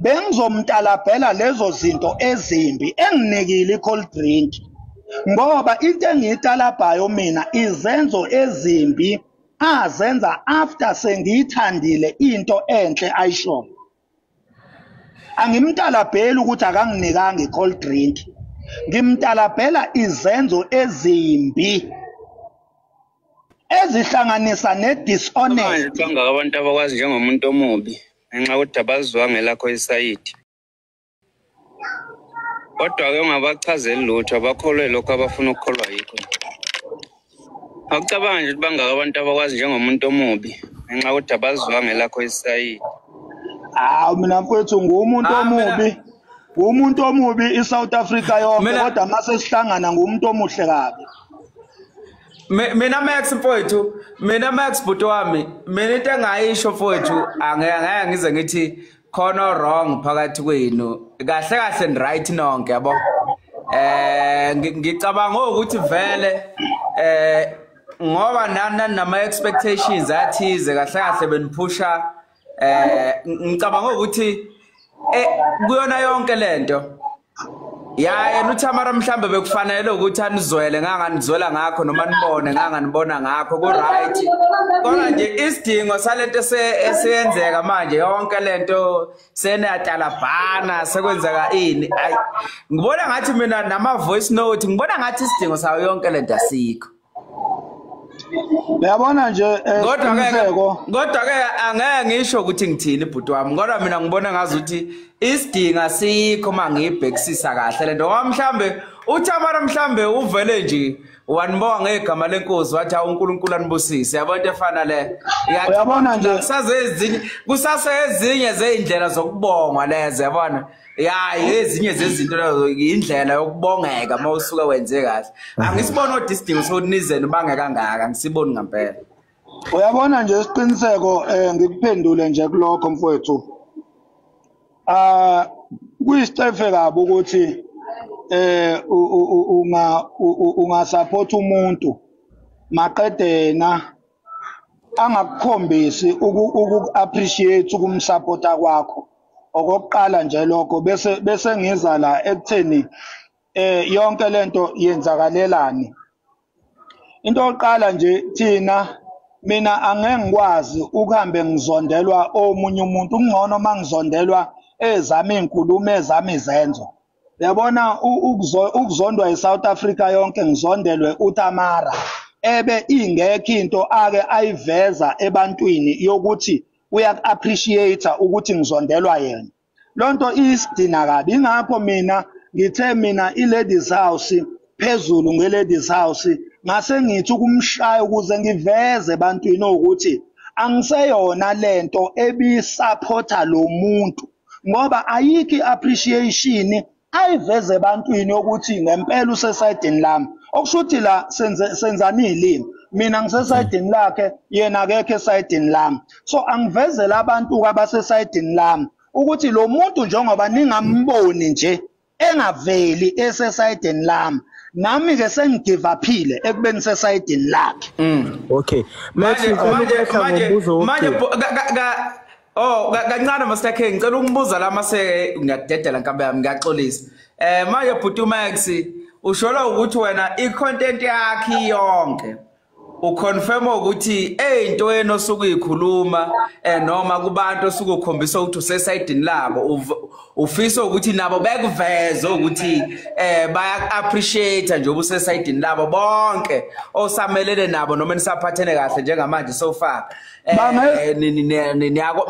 bengizomtalabhela lezo zinto ezimbi enginikile icold drink ngoba into engiyitalabhayo mina izenzo ezimbi azenza after sengiyithandile into enhle ayisho angimtalabheli ukuthi akanginikanga icold drink ngimtalabhela izenzo ezimbi ezihlanganisa nedishonest kangaka abantu abakwazi njengomuntu omubi ngenxa yokuthi abazwa ngelakho isayidi kodwa-ke ungabachazeli lutho abakholwe lokho abafuna ukukholwa yikho akucabanga nje ukuthi bangaka abantu abakwazi njengomuntu omubi ngenxa yokuthi abazwa ngelakho isayidi mina mfowethu ngumuntu omubi iSouth Africa yonke kodwa mase sihlangana ngumuntu omuhle kabi mina Max mfowethu mina Max bhuti wami mina into engayisho mfowethu angeke ngize ngithi khona wrong phakathi kwenu kahle kahle and right nonke yabo ngicabanga ukuthi vele ngoba nama expectations athize kahle kahle beniphusha ngicabanga ukuthi kuyona yonke lento yena uTamara mhlambe bekufanele ukuthi anizwele nganganizwela ngakho noma nibone nganganibona ngakho ku right kodwa nje isidingo salento esiyenzeka manje yonke lento senayatalabhana sekwenzeka ini ngibona ngathi mina nama voice note ngibona ngathi isidingo sayo yonke lento asikho uyabona nje kodwa-ke angeke ngisho ukuthi ngithini ibhuti wami kodwa mina ngibona ngazi ukuthi isidingo asikho uma ngiyibhekisisa kahle lento ngoba mhlambe uTamara mhlambe uvele nje wanibonga ngegama lenkosi wathi uNkulunkulu anibusise yabo into efana le uyabona nje kusasezinye zeindlela zokubongwa lezo yabona ezinye zezinto indlela yokubongeka mawusuka wenze kahle angisibona odistingo sokunizeni bange kangaka ngisiboni ngempela uyabona nje isiqiniseko ngikuphendule nje kulokho mfowethu kuyisicefe kabi ukuthi unga support umuntu maqedena angakukhombisi uku-appreciate ukumsupporta kwakho okokuqala nje lokho bese ngiza la ekutheni yonke lento yenzakalelani into yokuqala nje thina mina angeke ngikwazi ukuhambe ngizondelwa omunye umuntu ungcono mangizondelwa ezami inkulumo ezami izenzo uyabona ukuzondwa eSouth Africa yonke ngizondelwe uTamara ebe ingekho into ake ayiveza ebantwini yokuthi uyak-appreciate ukuthi ngizondelwa yena lonto isidina kabi ingakho mina ngithe mina iLadies House phezulu ngeLadies House ngase ngithi ukumshaya ukuze ngiveze ebantwini ukuthi angiseyona lento ebisupporta lo muntu ngoba ayikho appreciation ayiveze ebantwini ukuthi ngempela usesayidini lami okushuthi la senzani ilimi mina ngisesayidini lakhe yena akekho esayidini lami so angivezela abantu abasesayidini lami ukuthi lo muntu njengoba ningamboni nje engaveli esesayidini lami nami ke sengigive uphile ekubeni sesayidini lakhe okay manje kancane Mr. ngicela ukumbuza la mase ngiyadedela nkambe yami ngiyaxolisa manje bhuti uMax ushola ukuthi wena i-content yakhe yonke uconfirm ukuthi eyintweni osukuyikhuluma noma kubantu osukukhombisa ukuthi usesayidini labo ufisa ukuthi nabo bekuveze ukuthi baya appreciate nje ubusesayidini labo bonke osamelele nabo noma nisaphathene kahle njengamanje so far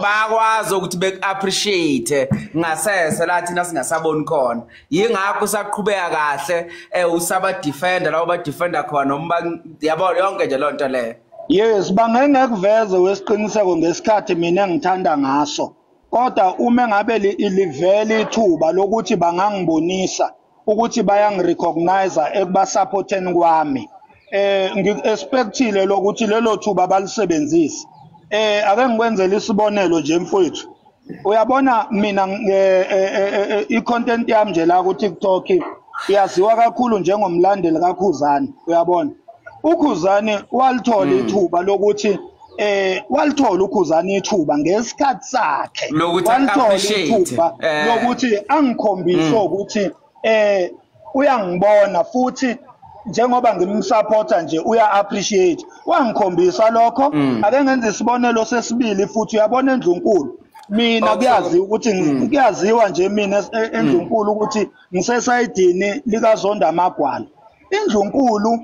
bayakwazi ukuthi be-appreciate ngasese la thina singasaboni khona yingakho usaqhubeka kahle usaba-defender labo ba-defender khona noma yabo yonke nje loo nto leyo. Yes, bangengekuveze wesiqiniseko ngesikhathi mina engithanda ngaso kodwa uma ngabe livele ithuba lokuthi bangangibonisa ukuthi bayangirecognize ekubasupporteni kwami ngi-expectile lokuthi lelo thuba balisebenzise. Ake ngikwenzele isibonelo nje mfowethu. Uyabona mina i-content yami nje la ku TikTok iyaziwa kakhulu njengomlandeli kaKhuzani, uyabona. uKhuzani walithola ithuba lokuthi walithola uKhuzani ithuba ngesikhathi sakhe. Walithola ithuba lokuthi angikhombise ukuthi uyangibona futhi njengoba ngimsupporta nje uya appreciate wangikhombisa lokho ake ngenze isibonelo sesibili futhi uyabona eNdlunkulu mina kuyazi ukuthi kuyaziwa nje mina eNdlunkulu ukuthi ngisesayidini likaZonda Magwala eNdlunkulu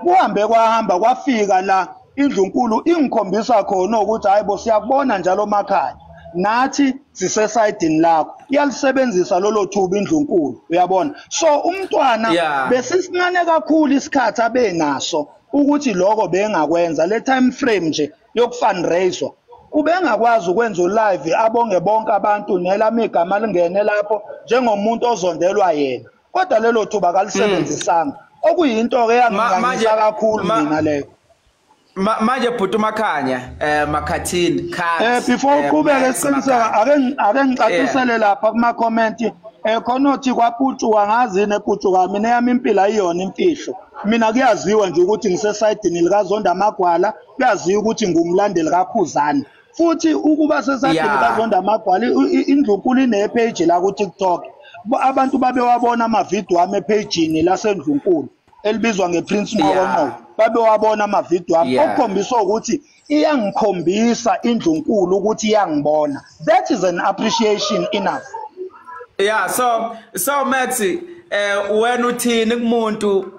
kuhambe kwahamba kwafika la iNdlunkulu ingikhombisa khona ukuthi hayibo siyakubona njalo makhaya nathi sisesayidini lakho iyalisebenzisa lolo thuba iNdlunkulu uyabona so umntwana besisincane kakhulu isikhathi abenaso ukuthi lokho bengakwenza le time frame nje yokufundraise ubengakwazi ukwenza live abonge bonke abantu nelami igama lingene lapho njengomuntu ozondelwa yena kodwa lelo thuba kalisebenzisanga okuyinto ke yangingangisa kakhulu mina leyo. Manje bhuti Makhanya Makhathini before uqhubeke siqiniseka ake ngicacisele lapha kuma comment khona uthi kwaPutshuka ngazini ePutshuka mina yami impilo ayiyona imfihlo mina kuyaziwa nje ukuthi ngisesayidini likaZonda Magwala kuyaziwa ukuthi ngumlandeli kaKhuzani futhi ukuba sesayidini likaZonda Magwala iNdlunkulu ine page la ku TikTok abantu babe wabona ama video ame page laseNdlunkulu elibizwa ngePrince Mokono babe wabona ama video ami okukhombisa ukuthi iyangikhombisa iNdlunkulu ukuthi iyangibona. That is an appreciation enough. So Maxi wena uthini kumuntu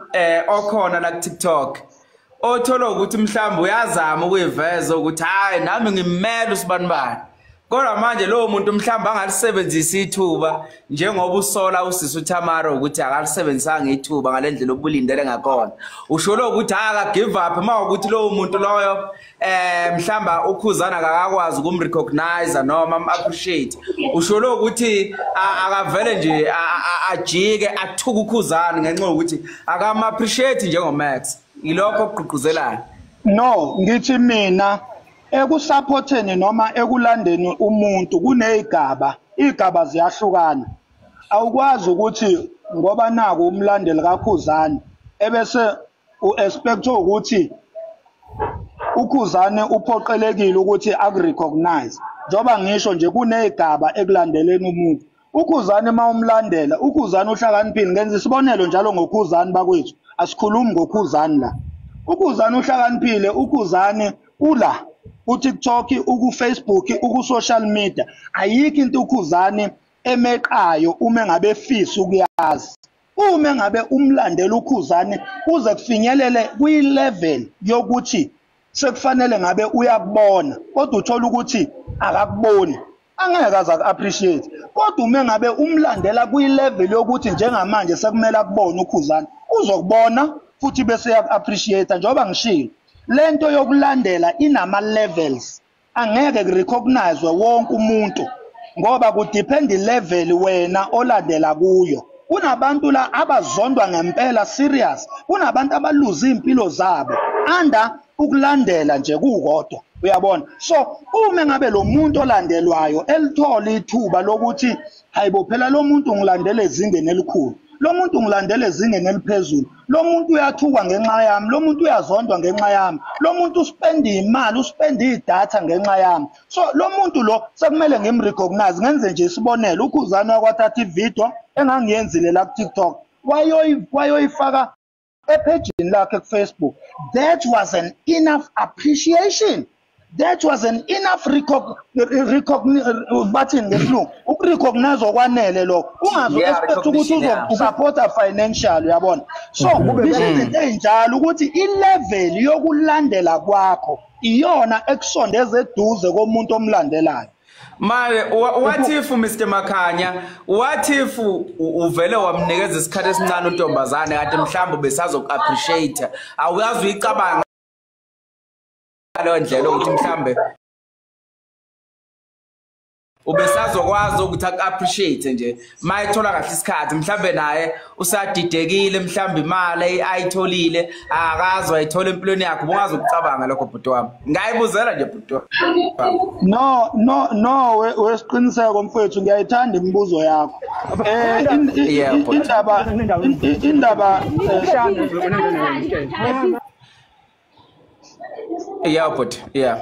okhona la ku TikTok othola ukuthi mhlawumbe uyazama ukuyiveza ukuthi hayi nami ngimela usibanibani kodwa manje lo muntu mhlawumbe angalisebenzisa ithuba njengoba usola usisi uThamara ukuthi akalisebenzisanga ithuba ngalendlela obulindele ngakhona usholo ukuthi aka give up uma ukuthi lo muntu loyo mhlawumbe uKhuzana akakwazi ukumrecognize noma appreciate usholo ukuthi akavele nje ajike athuka uKhuzana ngenxa ukuthi akama appreciate njengoMax ilokho okuqhuquzelayo. No ngithi mina ekusupporteni noma ekulandeni umuntu kunezigaba igaba ziyahlukana awukwazi ukuthi ngoba naku umlandeli kaKhuzani ebese uexpect ukuthi uKhuzani uphoqelekile ukuthi akurecognize njoba ngisho nje kunezigaba ekulandeleni umuntu uKhuzani mawumlandela uKhuzani uhlakaniphile ngenza isibonelo njalo ngoKhuzani bakwethu asikhulumi ngoKhuzani la uKhuzani uhlakaniphile uKhuzani ula uTikTok ukuFacebook uku-social media ayikho into uKhuzani emeqayo uma ngabe efisa ukuyazi uma ngabe umlandela uKhuzani uze kufinyelele kwi-level yokuthi sekufanele ngabe uyakubona kodwa uthola ukuthi akakuboni angeke aze aku-appreciate kodwa uma ngabe umlandela kwi-level yokuthi njengamanje sekumele akubone uKhuzani uzokubona futhi bese yaku-appreciate njengoba ngishilo lento yokulandela inama levels angeke kurecognize wonke umuntu ngoba kudepend level wena olandela kuyo kunabantu la abazondwa ngempela serious kunabantu abaluza impilo zabo anda ukulandela nje kukodwa uyabona so uma ngabe lo muntu olandelwayo elithola ithuba lokuthi hayibo phela lo muntu ngilandele ezingeni elikhulu lo muntu ngilandele ezingeni eliphezulu lo muntu uyathuka ngenxa yami lo muntu uyazondwa ngenxa yami lo muntu uspenda imali uspenda idatha ngenxa yami so lo muntu lo sekumele ngimrecognize ngenze nje isibonelo uKhuzani wakwathatha ivideo engangiyenzile la ku TikTok wayoyifaka epagini lakhe ku-Facebook. That was an enough appreciation. That was an enough ukurecognize okwanele lo. Ungazo expect ukuthi uzosupporta financial uyabona. So izinto ezinjalo ukuthi ilevel yokulandela kwakho iyona ekusondeza eduze komuntu omlandelayo. Manje what if Mr Makhanya, what if uvele wamnikeza isikhathi esincane untombazane kade mhlawumbe besazoku-appreciate awuyazi uyicabanga leyo ndlela ukuthi mhlawumbe ubesazokwazi ukuthi aku-appreciate nje mayithola kahle isikhathi mhlawumbe naye usadidekile mhlawumbe imali ayitholile akazi wayithola empilweni yakhe ubungazi ukucabanga lokho bhuti wami ngayibuzela nje bhuti wami. No wesiqiniseko mfowethu ngiyayithanda imibuzo yakho. Indaba yeah but yeah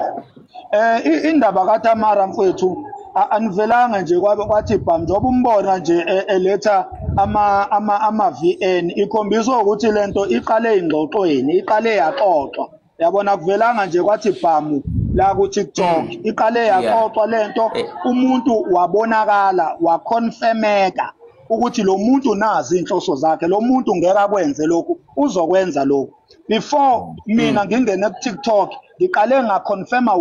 indaba kaTamara mfowethu anivelanga nje kwathi bam njengoba umbona nje eletha ama VN ikhombisa ukuthi lento iqale ingxoxweni iqale yaxoxwa yabona kuvelanga nje kwathi bam la ku TikTok iqale yaxoxwa lento umuntu wabonakala waconfirmeka ukuthi lo muntu nazi inhloso zakhe lo muntu ngeke akwenze lokhu uzokwenza lokhu. Before mina ngingene ku TikTok ngiqale ngaconfirma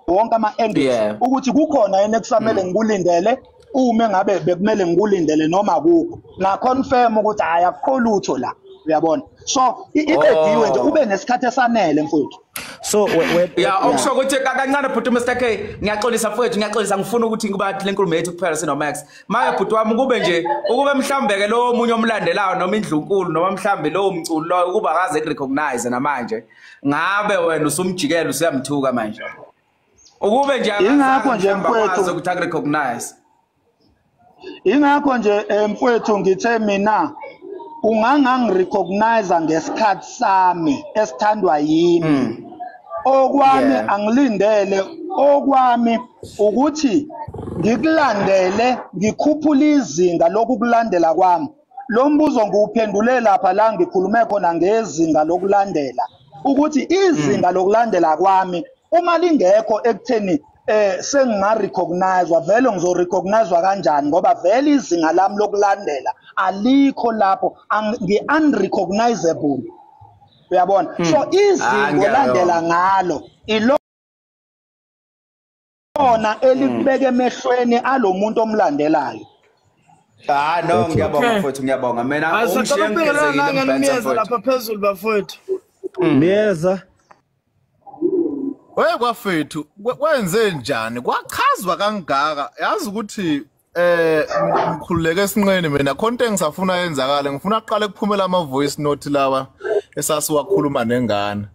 wonke ama-angles ukuthi kukhona yena ekusamele ngikulindele uma ngabe bekumele ngikulindele noma kukho na-confirm ukuthi hayi akukho lutho la uyabona. So iqediwe nje ube nesikhathi esanele mfowethu. So okusho ukuthi kancane bhuti Mr K ngiyaxolisa mfowethu ngiyaqolisa ngifuna ukuthi ngikubathi lenkulumo yethu kuphela sinoMax. Manje bhuti wami kube nje ukube mhlawumbe ke lo munye omlandelayo noma indlunkulu noma mhlawumbe lo mculo lo ukuba akaze kurecognize namanje ngabe wena usumjikela usiyamthuka manje. Ukube nje ingakho nje mfowethu ukuthi akurecognize. Ingakho nje mfowethu ngithe mina ungangirecognize ngesikhathi sami esithandwa yimi. Okwami angilindele okwami ukuthi ngikulandele ngikhuphula izinga lokukulandela kwami. Lo mbuzo ngiwuphendule lapha la ngikhulume khona ngezinga lokulandela ukuthi izinga lokulandela kwami uma lingekho ekutheni sengingarecognizewa vele ngizorecognizewa kanjani ngoba vele izinga lami lokulandela alikho lapho ngi-unrecognizable uyabona. So izinga olandela ngalo ilona elikubeka emehlweni alo muntu omlandelayo. No ngiyabonga mfowethu ngiyabonga mina ungishiyengezekile mfowethu lapha phezulu bafowethu Miyeza kwafethu kwenze njani kwachazwa kangaka yazi ukuthi ngikhululeke esinqeni mina khonto engisafuna yenzakala ngifuna aqale kuphumela ama voice note lawa esasiwakhuluma nengane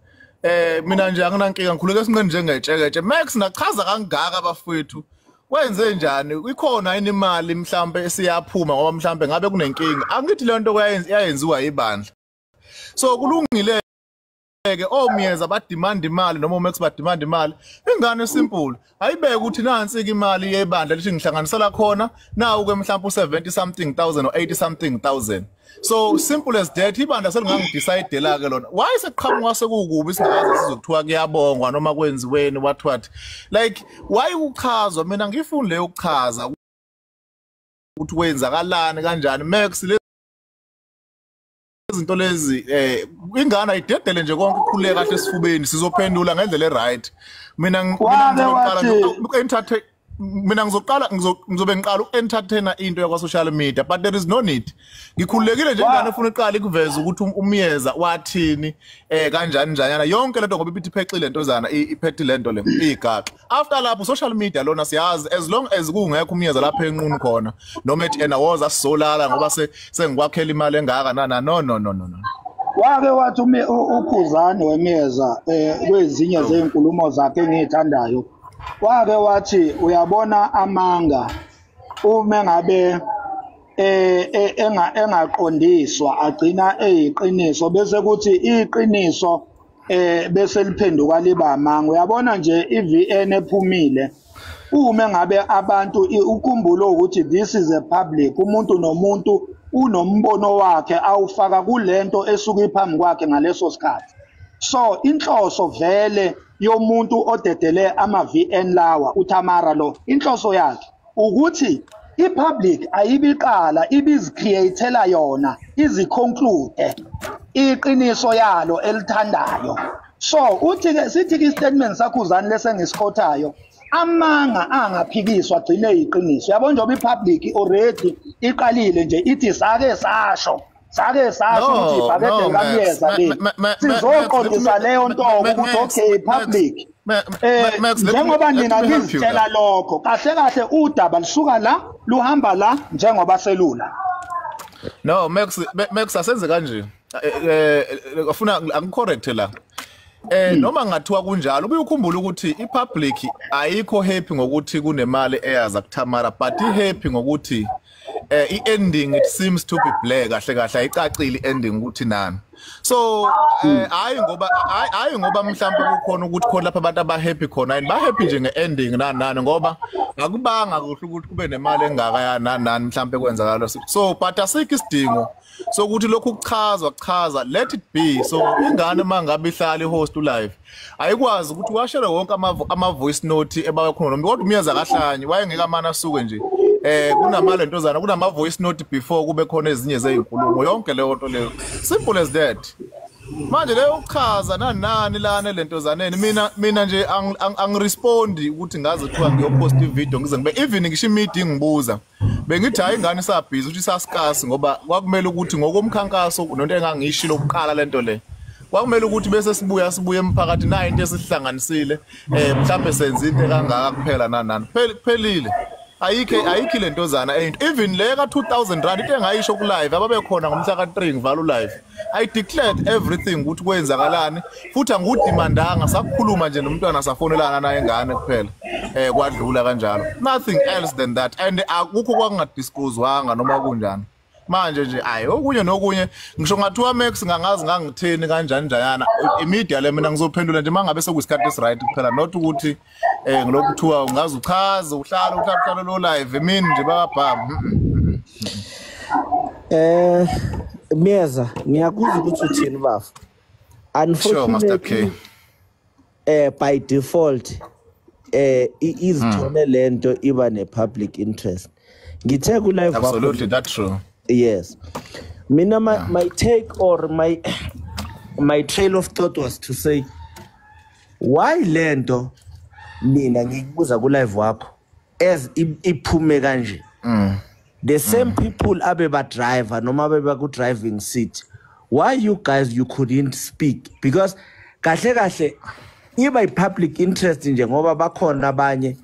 mina nje anginankinga ngikhululeke esinqeni njengetsheketshe Max nachaza kangaka bafethu kwenze njani ikhona yini imali mhlambe esiyaphuma ngoba mhlambe ngabe kunenkinga angithi le nto yayenziwa ibandla so kulungile ke omiyeza bademand imali noma uMax bademand imali ingane simple ayibeke ukuthi nansi imali yebandla lithi ngihlanganisela khona nawu ke mhlawumbe u70 something thousand or 80 something thousand so simple as that ibandla selingangidecide la ke lona why seqhamuka sekukubi singakaze sizokuthiwa kuyabongwa noma kwenziweni what like why uchazwa mina ngifuni le ukuchaza ukuthi kwenzakalani kanjani Max izinto lezi ingane ayidedele nje konke ukukhuleka kahle esifubeni sizophendula ngendlela eright mina ngizobe ngiqala uku-entertainer into yakwa social media but there is no need ngikhululekile nje ingane ufuna iqala ikuveza ukuthi umyeza wathini kanjani njanyana yonke lento ngoba ibithi iphexile lentozana iphethe lento le igaxa after lapho social media lona siyazi as long as kungekho umyeza lapha enqunu khona noma ethi ena woza sizolala ngoba sengikwakhela imali engaka no wake wathi uKhuzani wemyeza kwezinye zezinkulumo zakhe engithandayo wake wathi uyabona amanga uma ngabe engaqondiswa agcina eyiqiniso bese kuthi iqiniso bese liphenduka liba amanga uyabona nje iVN ephumile uma ngabe abantu ukhumbule ukuthi this is a public, umuntu nomuntu unombono wakhe awufaka kulento esuka iphambi kwakhe ngaleso sikhathi. So inhloso vele yomuntu odedele ama-VN lawa uTamara lo, inhloso yakhe ukuthi i-public ayibiqala ibizicreatela yona iziconclude iqiniso yalo elithandayo. So uthi-ke sithi-ke istatement sakhuzani lesengisikothayo amanga angaphikiswa agcine iqiniso. Yabo njengoba i-public already iqalile nje ithi sake sasho ukuthi ibhakede likamyeza le sizoqondisa leyo nto ukuthi okay public njengoba nina ngizitshela lokho kahle kahle udaba lisuka la luhamba la njengoba selula. No Max asenze kanje afuna angicorrect la noma ngathiwa kunjalo ubuye ukhumbula ukuthi ipublic ayikho happy ngokuthi kunemali eyaza kuTamara but ihappy ngokuthi i-ending it seems to be black kahle kahle ayicacile i-ending ukuthi nani. So hayi ngoba mhlawumbe kukhona ukuthi khona lapha abantu abahappy khona yini bahappy nje nge-ending nani ngoba akubanga kuhle ukuthi kube nemali engaka nani mhlawumbe kwenzakala. So but asikho isidingo sokuthi lokhu kuchaza let it be. So ingane mangabe ihlala ihost live ayikwazi ukuthi washare wonke ama voice note ebawe khona kodwa umyeza kahlanye wayengeka mana asuke nje kunamale ntozana kunama voice note before kube khona ezinye zezinkulumo yonke leyo nto leyo simple as that. Manje leyo uchaza nani lana lentozaneni mina nje angirespondi ukuthi ngaze kuthiwa ngiyopost ivideo ngize ngibe even ngisho meeting ngibuza bengithi hayi ingane isabhizi ukuthi isaskasi ngoba kwakumele ukuthi ngokomkhankaso nonto engangishilo ukuqala lento le kwakumele ukuthi bese sibuye emphakathi na into esihlanganisile mhlawumbe senze into kangaka kuphela nani kuphelile ayikho lentozana even le ka 2000 rand into engayisho ku live ababe khona ngomhla ka 3 ngivala live I declared everything ukuthi kwenzakalani futhi angudimandanga sakukhuluma nje nomntwana safonelana naye ingane kuphela kwadlula kanjalo nothing else than that and akukho kwangadisclosewanga noma kunjani. Manje nje okunye nokunye ngisho ngathiwa Max ngangazi ngangitheni kanjani njayana imedia le mina ngizophendula nje mangabe sekuyisikhathi esiright kuphela not ukuthi ngilokuthiwa ungazi uchaza uhlala lo live emini nje bababhama. Miyeza ngiyakuzwa ukuthi uthini bafu. Unfortunately by default izithole lento iba ne public interest. Ngithe ku live absolutely that's true. Yes. Mina my take or my trail of thought was to say why lento mina ngikubuza ku live wakho as iphume kanje. The same people abeba driver noma beba ku driving seat. Why you guys you couldn't speak? Because kahle iba public interest nje ngoba bakhona abanye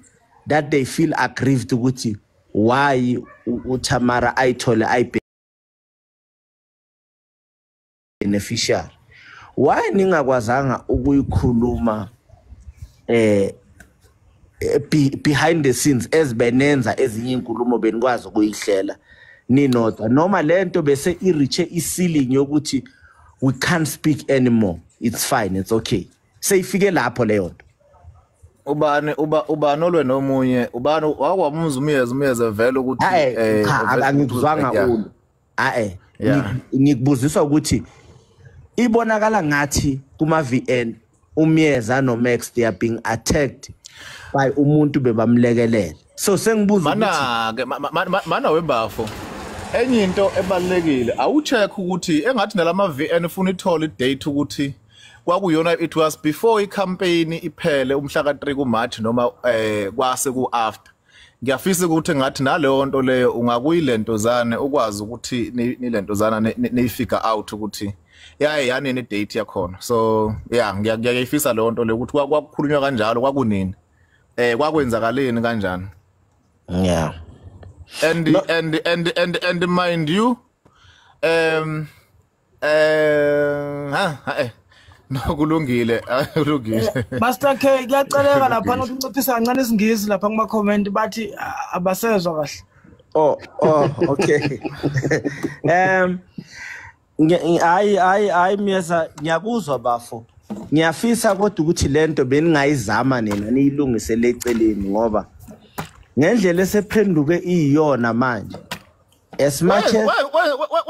that they feel aggrieved ukuthi why uTamara ayithole beneficiary. Why ningakwazanga ukuyikhuluma behind the scenes ezibenenza ezinye inkulumo benikwazi ukuyihlela ninodwa noma lento bese ireach ceiling yokuthi we can't speak anymore, it's fine, it's okay, seyifike lapho leyo nto. Ubani olwe nomunye ubani wakwamuzwa umyeza vele ukuthi angikuzwanga ulo ngikubuziswa ukuthi ibonakala ngathi kuma VN umyeza no Max they are being attacked by umuntu bebamlekelele. So sengibuza mana wembafo enye into ebalekile awucheck ukuthi engathi nalama VN ufuna ithola idate ukuthi kwakuyona it was before icampaign iphele umhla ka 3 kuMarch noma kwase ku after. Ngiyafisa ukuthi ngathi naleyo nto leyo ungakuyilentozane ukwazi ukuthi nilentozana neyifika out ukuthi yani ne date yakhona. So ngiyayifisa leyo nto leyo ukuthi kwakukhulunywa kanjalo kwakunini kwakwenzakaleni kanjani. Yeah. And mind you no kulungile Master K kuyaceleka lapha nokunciphisa kancane isingisi lapha kuma comment bathi abasezwa kahle. Oh okay. Hayi Miyeza ngiyakuzwa bafo. Ngiyafisa kodwa ukuthi lento beningayizama nina niyilungise leceleni ngoba ngendlela esephenduke iyona manje as much as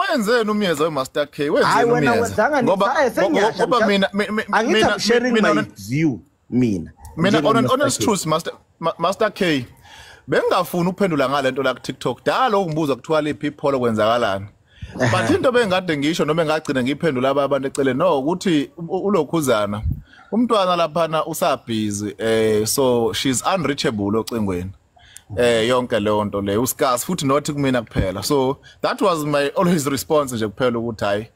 wenzeni umyeza weMaster K hayi wenzeni wena umyeza wenzanga ngoba mina sharing my view mina honest truth Master K bengafuna ukuphendula ngalento la ku TikTok dalo ngibuza kuthiwa liphi ipholo kwenzakalani but into bengade ngisho noma engagcina ngiphendula abantu ecele no ukuthi ulokhuzana umntwana laphana usabhizi so she's unreachable ocingweni yonke leyo nto le uskas futhi not kumina kuphela so that was my always response nje kuphela ukuthi hayi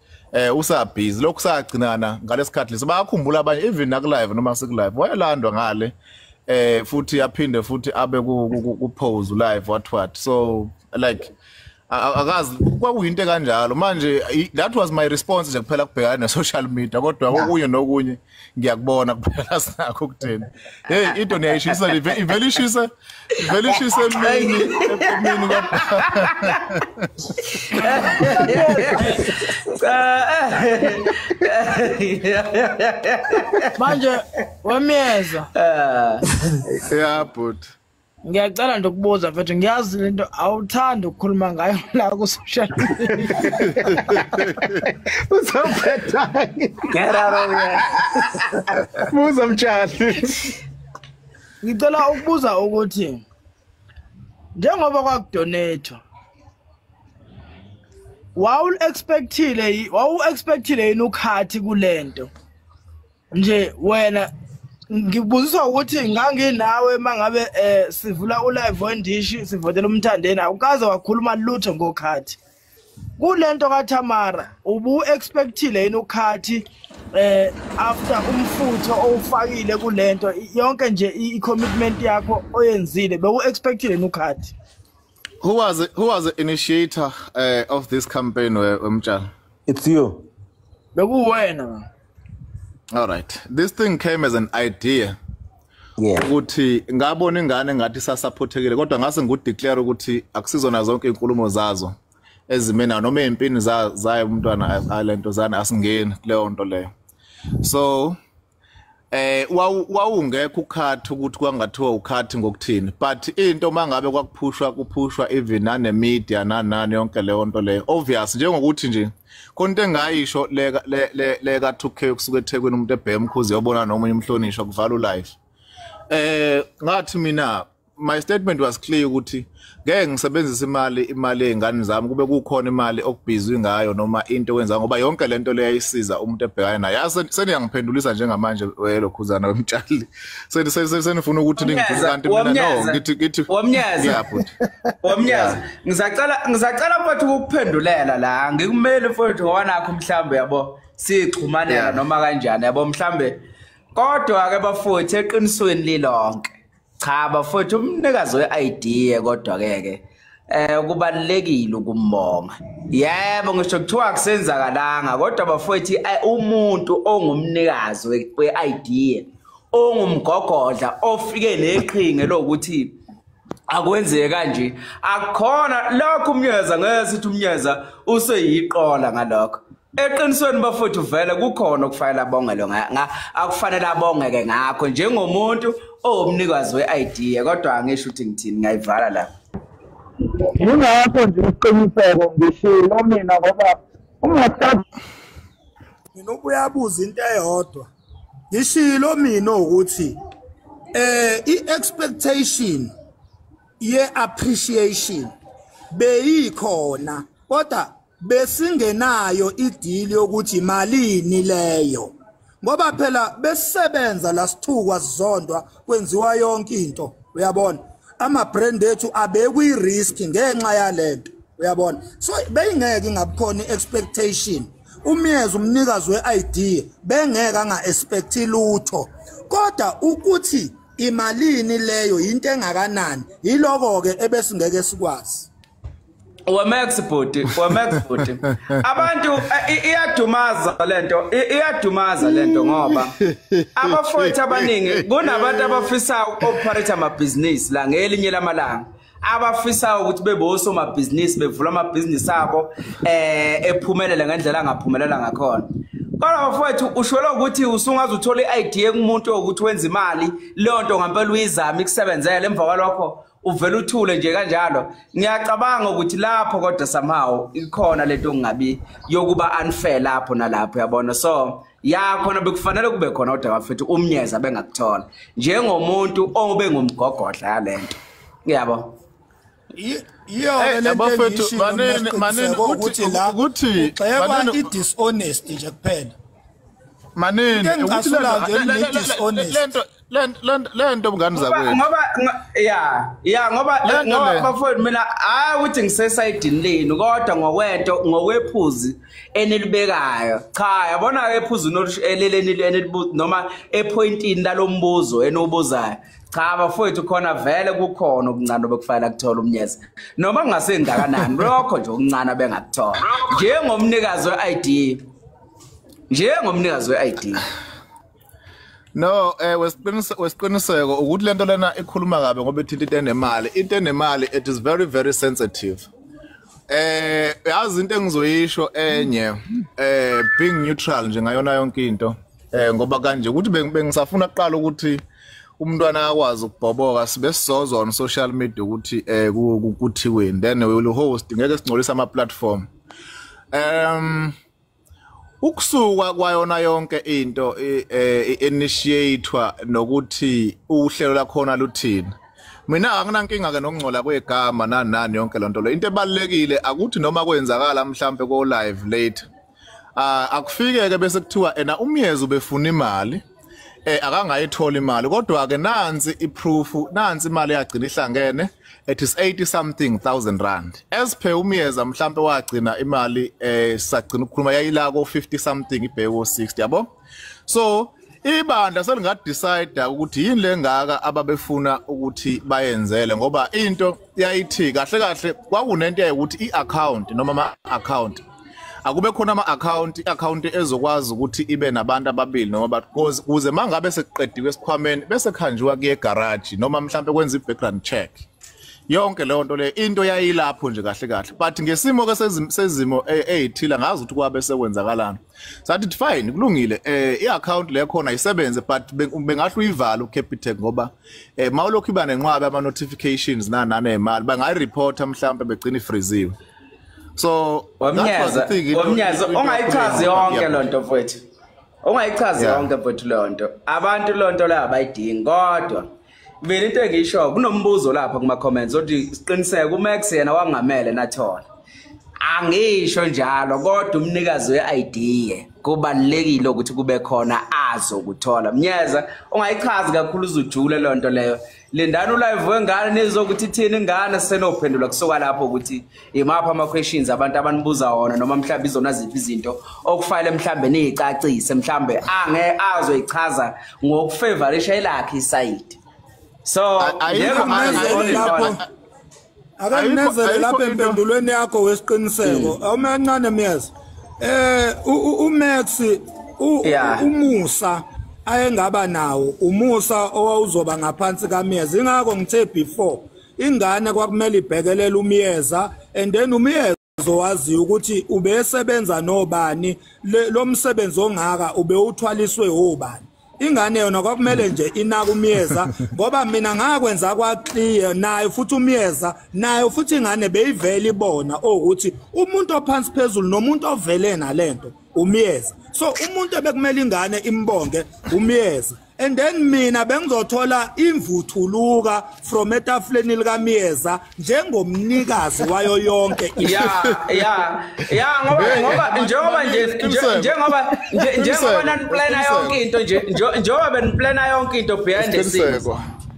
usabhizi lokhu sagcinana ngalesikhathi leso bayakhumbula abanye even naku live noma siku live wayelandwa ngale futhi yaphinde futhi abe ku pose live what so like akazi kwakuyinto kanjalo manje that was my response nje kuphela kubhekana ne social media kodwa okunye nokunye ngiyakubona kuphela sinakho kutheni hey into niyayishisa ivelishise mini manje wamyeza yeah but ngiyacela nje ukubuza mfethu ngiyazi lento awuthanda ukukhuluma ngayo la ku social media Uzophetha. Get out of here. Buza mtshali. ngicela ukubuza ukuthi njengoba kwakudonate wawu expectile yini ukhathi kulento nje wena ngibuzisa ukuthi nganginawe mangabe sivula ulive wendishi sivotela umthandeni awukaze wakhuluma lutho ngokhathi kulento kaThamara ubu expectile yini ukhathi after umfutho owufakile kulento yonke nje i-commitment yakho oyenzile bewu expectile yini ukhathi who was the initiator of this campaign Mtshali? It's you. Bekuwena. All right. This thing came as an idea. Yeah. Ukuthi ngabona ingane ngathi sasupportekile kodwa ngase ngudeclare ukuthi akusizona zonke inkulumo zazo ezimena noma empini zayo umntwana alento zana asingeni leyo nto leyo. So wawungekho ukhathi ukuthi kwangathiwa ukhathi ngokuthini but into mangabe kuphushwa even nane media nani yonke leyo nto leyo obvious njengokuthi nje konke engayisho leka 2K kusuka eThekwini umuntu eBhemkhuzi yobona nomunye umhlonishwa kuvala live ngathi mina my statement was clear ukuthi ngeke ngisebenzise imali ezingane zami kube kukhona imali okubhizwe ngayo noma into wenza ngoba yonke lento le yayisiza umuntu ebhekana naye seniyangiphendulisa njengamanje welokhuzana wemtshali senifuna ukuthi ningibuze kanti mina no ngithi wamnyaza wamnyaza ngisacela mfowethu ukuphendulela la ngikumele mfowethu ngowanakho mhlambe yabo sixhumanela noma kanjani yabo mhlambe kodwa ke bafowethu eqinisweni lilonke cha bafowethu umnikazi weidea kodwa ke kubalekile ukumbonga yebo ngisho kuthiwa akusenzakalanga kodwa bafowethu umuntu ongumnikazi weidea ongumgogodla ofike neqhinge lokuthi akwenzeke kanje akukhona lokho umnyeza ngeke sithi umnyeza useyiqola ngalokho eqinisweni bafowethu vele kukhona okufanele abongelo akufanele abongeke ngakho njengomuntu owumnikazi weidea kodwa angisho ukuthi ngithini ngayivala la ngingakho nje iqiniseko ngishilo mina ngoba ungathatha mina ubuyabuza into eyodwa ngishilo mina ukuthi i-expectation ye-appreciation beyikhona kodwa besingenayo ideal yokuthi imalini leyo ngoba phela besebenza la sithukwa sizondwa kwenziwa yonke into uyabona ama brand ethu abekwi risk ngenxa yalento uyabona so beyingeke ingabukhona expectation umyeza umnikazi weidea bengeke anga expect lutho kodwa ukuthi imalini leyo into engakanani yiloko ke ebesingeke sikwazi Wamax body abantu iyadumaza lento ngoba abafowethu abaningi kunabantu abafisa ukoperate ama business la ngelinye lamalanga abafisa ukuthi beboso ama business bevula ama business abo ephumelela ngendlela angaphumelela ngakhona kodwa bafowethu ushwela ukuthi usungaze uthole iidea kumuntu ukuthi wenza imali leyo nto ngempela uyizama ikusebenzele emva kwalokho uvela uthule nje kanjalo ngiyacabanga ukuthi lapho kodwa somehow ikhona lento ngingabi yokuba unfair lapho nalapho yabona so khona bekufanele kube khona kodwa bafethu umnyeza bengakuthola njengomuntu obe ngumgogodla yalento yabo abafethu manene ukuthi xekwa i-dishonest nje kuphela manene ukuthi lento mngani zakwethu ngoba bafowethu mina ukuthi ngisesayidini leni kodwa ngokwephuzi enilibekayo cha yabona ephuzi eleleni noma epointini lalombuzo enobuzayo cha bafowethu khona vele kukhona okuncane obekufanele kuthola umnyeza noma kungasengakanani lokho nje okuncane bengakuthola njengomnikazi we-ID No, wesiqiniseko ukuthi lento lena ikhuluma kabe ngoba ithinta into enemali it is very very sensitive. Yazi into engizoyisho enye being neutral nje ngayona yonke into ngoba kanje ukuthi bengisafuna kuqala ukuthi umntwana akwazi ukubhoboka sibe sizozwa on social media ukuthi kuthiweni then we will host ngeke singcolisa ama platform ukusuka kwayona yonke into initiatewa nokuthi uhlelo lakhona luthini mina anginankinga ke nokungcola kwegama nani yonke lonto le into ebalekile akuthi noma kwenzakala mhlambe ko live later akufike ke bese kuthiwa ena umyezi ubefuna imali akangayithola imali kodwa ke nansi iproof nansi imali yagcina ihlangene it is 80 something thousand rand as per umyeza mhlambe wagcina imali sagcina ukukhuluma yayila ko 50 something ibheko 60 yabo so ibandla selinga decide ukuthi yini lengaka ababefuna ukuthi bayenzele ngoba into yayithi kahle kwakunento yayokuthi iaccount noma ama account akube khona ama account ezokwazi ukuthi ibe nabantu ababili noma kuze mangabe sekuqediwe esikhwameni bese khanjiwa kuye garage noma mhlambe kwenza i-background check yonke leyo nto le into yayilapho nje kahle but ngesimo ke sezimo ezithila ngazi ukuthi kwabe sekwenzakalana sathi fine kulungile i-account le khona isebenze but bengahle uyivala uCapitec ngoba mawulokhu iba nenqwabe ama notifications nanemali bangayireporta mhlambe begcina ifreeziwe so wamnyaza ongayichazi yonke lonto mfowethu ongayichazi yonke mfowethu lonto abantu lonto la abayidingi kodwa mina into engisho kunombuzo lapha kuma comments othi siqiniseke uMax yena wangamele nathola angisho njalo kodwa umnikazi we-ID kubalekile ukuthi kube khona azokuthola mnyeza ongayichazi kakhulu uzujule lonto leyo lendana ulive wengane nezokuthi thina ingane senophendula kusoka lapho ukuthi imapha ama questions abantu abanibuza wona noma mhlawumbe izona ziphi izinto okufanele mhlawumbe nezicacise mhlawumbe azoyichaza ngokufavorisha elakhe iside so akanezele lapha empendulweni yakho wesiqiniseko awumancane myeza uMax umusa ayengaba nawo umusa owawuzoba ngaphansi kaMyeza ingakho ngithe before ingane kwakumele ibhekelele uMyeza and then uMyeza wazi ukuthi ubesebenza nobani lo msebenzi ongaka ube uthwaliswe obani ingane yona kwakumele nje inaka uMyeza ngoba mina ngakwenza kwa clear naye futhi uMyeza naye futhi ingane beyivela ibona ukuthi umuntu ophansi phezulu nomuntu ovele nalento uMyeza so umuntu ebekumele ingane imbonge uMyeza and then mina bengizothola imvuthuluka from etafuleni likaMyeza njengomnikazi wayo yonke njengoba nanplana yonke into njengoba benplana yonke into behind the scenes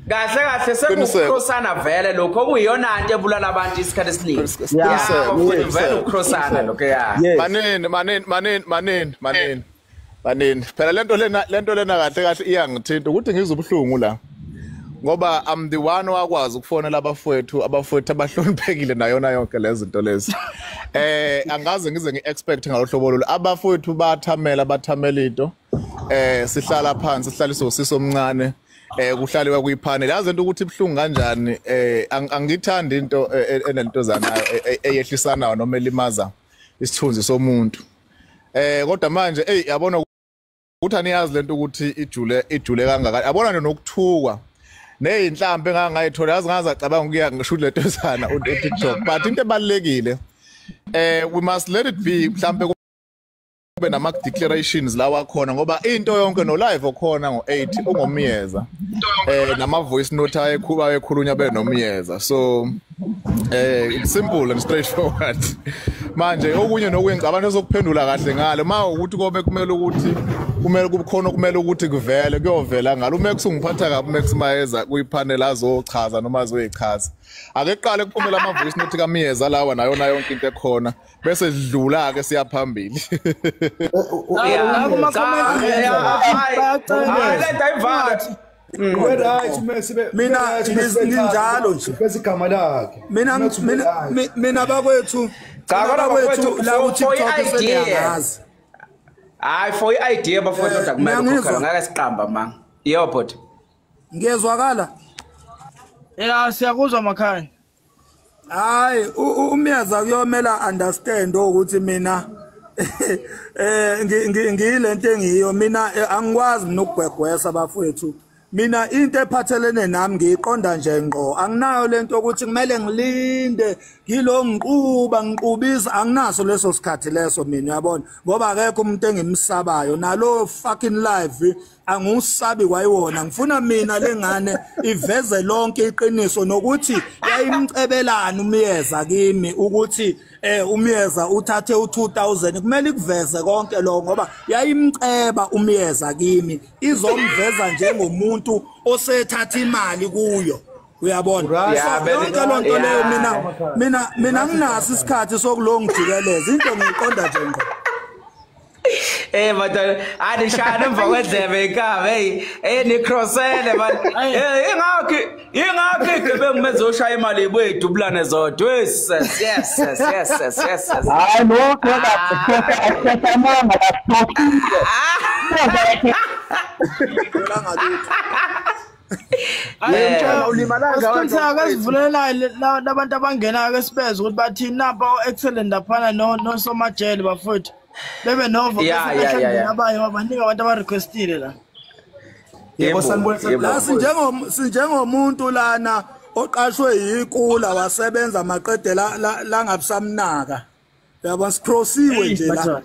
kahle sekucrossana vele lokho okuyiyona into ebulala abantu isikhathi esiningi vele ucrossana lokho manene phela lento lena kahle iyangithinta ukuthi ngizubhlungu la ngoba I'm the one wakwazi ukufonela abafowethu abahloniphekile nayona yonke lezi zinto lezi angaze ngize ngiexpect ngalohlobo lo abafowethu bathamela into sihlala phansi sihlaliswe usiso omncane kuhlaliwa kuyipanel yazi into ukuthi ibhlungu kanjani angithandi into enentozana eyehlisanayo noma elimaza isithunzi somuntu kodwa manje yabona ukuthi aniyazi lento ukuthi ijule kangaka yabona nokuthuka neyinhlambe engangayithola yazi ngazacabanga ukuya ngisho leto sana uTikTok but into ebalekile we must let it be mhlambe kube nama declarations lawa khona ngoba into yonke no live okhona ngo8 ungomyeza nama voice note ayekhuba ekhulunya benomyeza so it's simple and straightforward manje okunye nokwengicabanga ezokuphendula kahle ngalo ma ukuthi kobe kumele ukuthi kuvele kuyovela ngalo uma kusungiphatha kabi Maximizer kuyipanel azochaza noma azoyichaza ake qale kuphumela ama voice note kaMiyeza lawa nayona yonke into ekhona bese sidlula ke siyaphambili mina ninjalo nje bese igama lakhe mina bakwethu la uTikTok seliyangazi hayi for i-idea bafowethu kodwa kumele ukhokhela ngeke siqamba ma yebo bot ngiyezwakala siyakuzwa makhaya hayi umyeza kuyomela understand ukuthi mina ngilento engiyo mina angikwazi nokugwegwesa bafowethu mina into ephathelene nami ngiqonda nje ngqo anginayo lento ukuthi kumele ngilinde ngilo ngiqubisa anginaso leso sikhathi leso mina uyabona ngoba akekho umuntu engimsabayo nalo fucking live angusabi kwayiwona ngifuna mina lengane iveze lonke iqiniso nokuthi yayimcebelana umyeza kimi ukuthi umyeza uthathe u2000 kumele ikuveze konke lo ngoba yayimceba umyeza kimi izomveza njengomuntu osethatha imali kuyo uyabona yonke lonto leyo mina nginaso isikhathi sokulongijikeleza into ngiqonda nje ngqo madala adishana emva kwendlebe ikhabe ni crossele man ingakhi gebe ngimenze ushaya imali ibuyidubulane zodwa yes hayi no asemanga Ulimalanga labantu abangena ke sibeze ukuthi bathi napa excellent laphana no somajele bafowethu bebe novo abaye abaningi abantu abarequestile la yebo sanibona sinjengomuntu lana oqashwe yikula wasebenza amaqede la ngabusamnaka yabo siprosiwe nje la